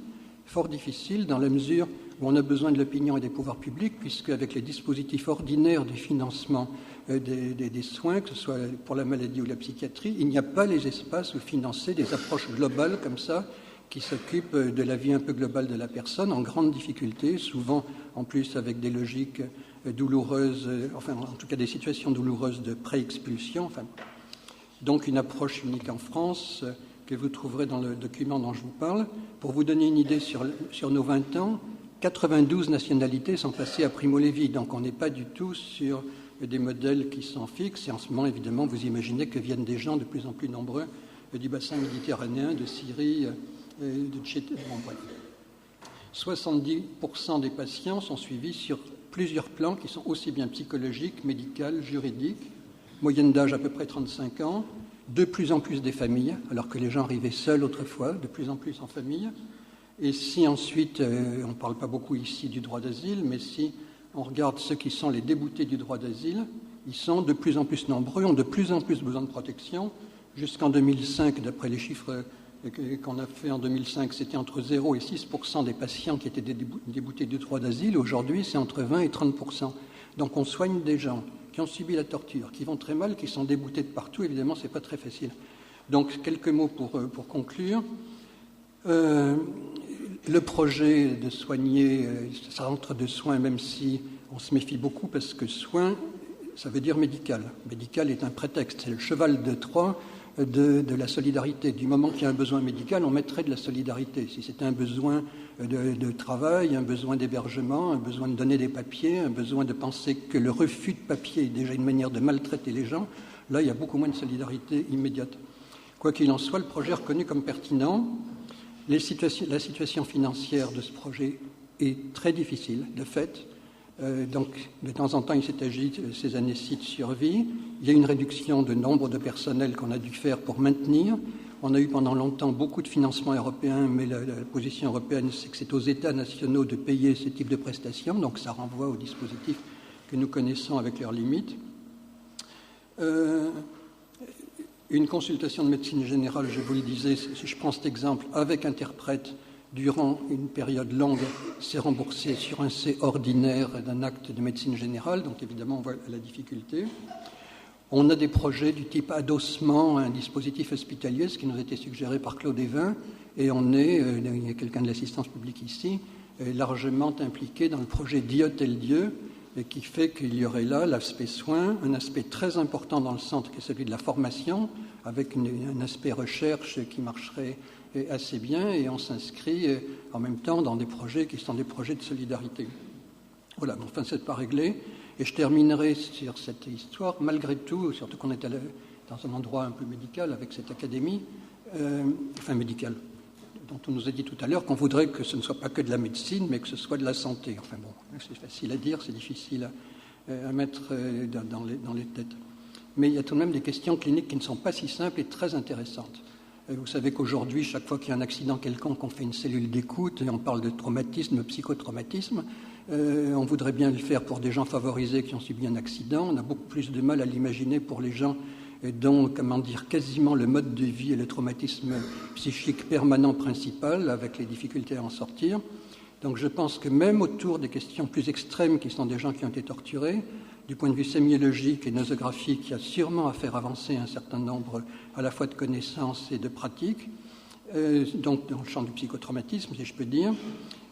dans la mesure où on a besoin de l'opinion et des pouvoirs publics, puisque avec les dispositifs ordinaires du financement des soins, que ce soit pour la maladie ou la psychiatrie, il n'y a pas les espaces où financer des approches globales comme ça, qui s'occupent de la vie un peu globale de la personne, en grande difficulté, souvent en plus avec des logiques douloureuses, enfin en tout cas des situations douloureuses de pré-expulsion. Donc une approche unique en France, que vous trouverez dans le document dont je vous parle. Pour vous donner une idée sur nos 20 ans, 92 nationalités sont passées à Primo Levi, donc on n'est pas du tout sur des modèles qui sont fixes. Et en ce moment, évidemment, vous imaginez que viennent des gens de plus en plus nombreux du bassin méditerranéen, de Syrie, de Tchétchène. Bon, bref. 70% des patients sont suivis sur plusieurs plans qui sont aussi bien psychologiques, médicaux, juridiques. Moyenne d'âge à peu près 35 ans. De plus en plus des familles, alors que les gens arrivaient seuls autrefois, de plus en plus en famille. Et si ensuite, on ne parle pas beaucoup ici du droit d'asile, mais si on regarde ceux qui sont les déboutés du droit d'asile, ils sont de plus en plus nombreux, ont de plus en plus besoin de protection. Jusqu'en 2005, d'après les chiffres qu'on a fait en 2005, c'était entre 0 et 6% des patients qui étaient déboutés du droit d'asile. Aujourd'hui, c'est entre 20 et 30%. Donc on soigne des gens qui ont subi la torture, qui vont très mal, qui sont déboutés de partout. Évidemment, ce n'est pas très facile. Donc, quelques mots pour conclure. Le projet de soigner, centre de soins, même si on se méfie beaucoup, parce que soin, ça veut dire médical. Médical est un prétexte, c'est le cheval de Troie de la solidarité. Du moment qu'il y a un besoin médical, on mettrait de la solidarité. Si c'était un besoin de travail, un besoin d'hébergement, un besoin de donner des papiers, un besoin de penser que le refus de papier est déjà une manière de maltraiter les gens, là, il y a beaucoup moins de solidarité immédiate. Quoi qu'il en soit, le projet est reconnu comme pertinent. La situation financière de ce projet est très difficile, de fait. Donc, de temps en temps, il s'est agi de ces années-ci de survie. Il y a une réduction de nombre de personnel qu'on a dû faire pour maintenir. On a eu pendant longtemps beaucoup de financements européens, mais la position européenne, c'est que c'est aux États nationaux de payer ce type de prestations, donc ça renvoie aux dispositifs que nous connaissons avec leurs limites. Une consultation de médecine générale, je vous le disais, si je prends cet exemple, avec interprète, durant une période longue, c'est remboursé sur un C ordinaire d'un acte de médecine générale, donc évidemment on voit la difficulté. On a des projets du type adossement à un dispositif hospitalier, ce qui nous a été suggéré par Claude Evin, et on est, il y a quelqu'un de l'assistance publique ici, largement impliqué dans le projet Diotel Dieu, qui fait qu'il y aurait là l'aspect soins, un aspect très important dans le centre qui est celui de la formation, avec un aspect recherche qui marcherait assez bien, et on s'inscrit en même temps dans des projets qui sont des projets de solidarité. Voilà, mais enfin, c'est pas réglé. Et je terminerai sur cette histoire, malgré tout, surtout qu'on est dans un endroit un peu médical avec cette académie, médicale, dont on nous a dit tout à l'heure qu'on voudrait que ce ne soit pas que de la médecine, mais que ce soit de la santé. Enfin bon, c'est facile à dire, c'est difficile à mettre dans les têtes. Mais il y a tout de même des questions cliniques qui ne sont pas si simples et très intéressantes. Vous savez qu'aujourd'hui, chaque fois qu'il y a un accident quelconque, on fait une cellule d'écoute et on parle de traumatisme, psychotraumatisme. On voudrait bien le faire pour des gens favorisés qui ont subi un accident. On a beaucoup plus de mal à l'imaginer pour les gens dont, quasiment le mode de vie et le traumatisme psychique permanent principal, avec les difficultés à en sortir. Donc je pense que même autour des questions plus extrêmes, qui sont des gens qui ont été torturés, du point de vue sémiologique et nosographique, il y a sûrement à faire avancer un certain nombre à la fois de connaissances et de pratiques, donc dans le champ du psychotraumatisme, si je peux dire.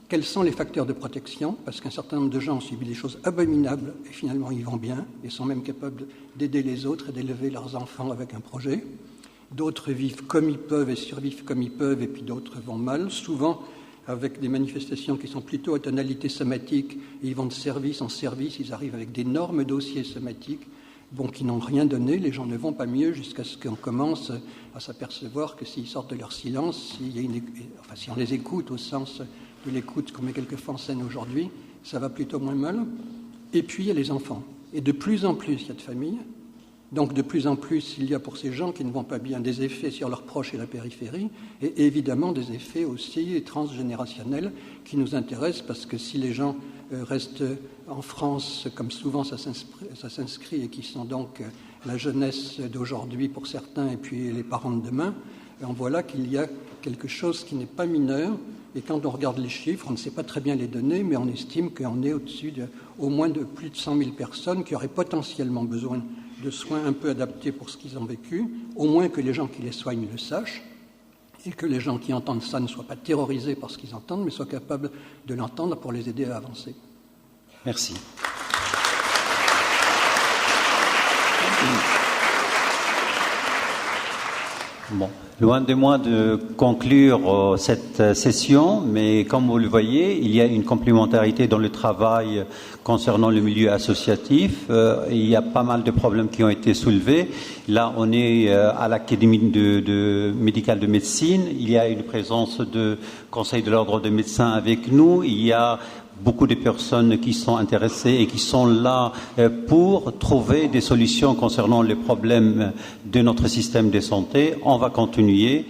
Quels sont les facteurs de protection? Parce qu'un certain nombre de gens ont subi des choses abominables et finalement ils vont bien et sont même capables d'aider les autres et d'élever leurs enfants avec un projet. D'autres vivent comme ils peuvent et survivent comme ils peuvent, et puis d'autres vont mal, souvent avec des manifestations qui sont plutôt à tonalité somatique, et ils vont de service en service, ils arrivent avec d'énormes dossiers somatiques, qui n'ont rien donné, les gens ne vont pas mieux jusqu'à ce qu'on commence à s'apercevoir que s'ils sortent de leur silence, si on les écoute au sens de l'écoute qu'on met quelquefois en scène aujourd'hui, ça va plutôt moins mal. Et puis il y a les enfants. Et de plus en plus, il y a de familles. Donc de plus en plus, il y a pour ces gens qui ne vont pas bien des effets sur leurs proches et la périphérie, et évidemment des effets aussi transgénérationnels qui nous intéressent, parce que si les gens restent en France, comme souvent ça s'inscrit, et qui sont donc la jeunesse d'aujourd'hui pour certains, et puis les parents de demain, on voit là qu'il y a quelque chose qui n'est pas mineur. Et quand on regarde les chiffres, on ne sait pas très bien les donner, mais on estime qu'on est au-dessus au moins de plus de 100 000 personnes qui auraient potentiellement besoin de soins un peu adaptés pour ce qu'ils ont vécu, au moins que les gens qui les soignent le sachent, et que les gens qui entendent ça ne soient pas terrorisés par ce qu'ils entendent, mais soient capables de l'entendre pour les aider à avancer. Merci. Bon, loin de moi de conclure cette session, mais comme vous le voyez, il y a une complémentarité dans le travail concernant le milieu associatif. Il y a pas mal de problèmes qui ont été soulevés. Là, on est à l'Académie médicale de médecine. Il y a une présence de Conseil de l'ordre des médecins avec nous. Il y a beaucoup de personnes qui sont intéressées et qui sont là pour trouver des solutions concernant les problèmes de notre système de santé. On va continuer.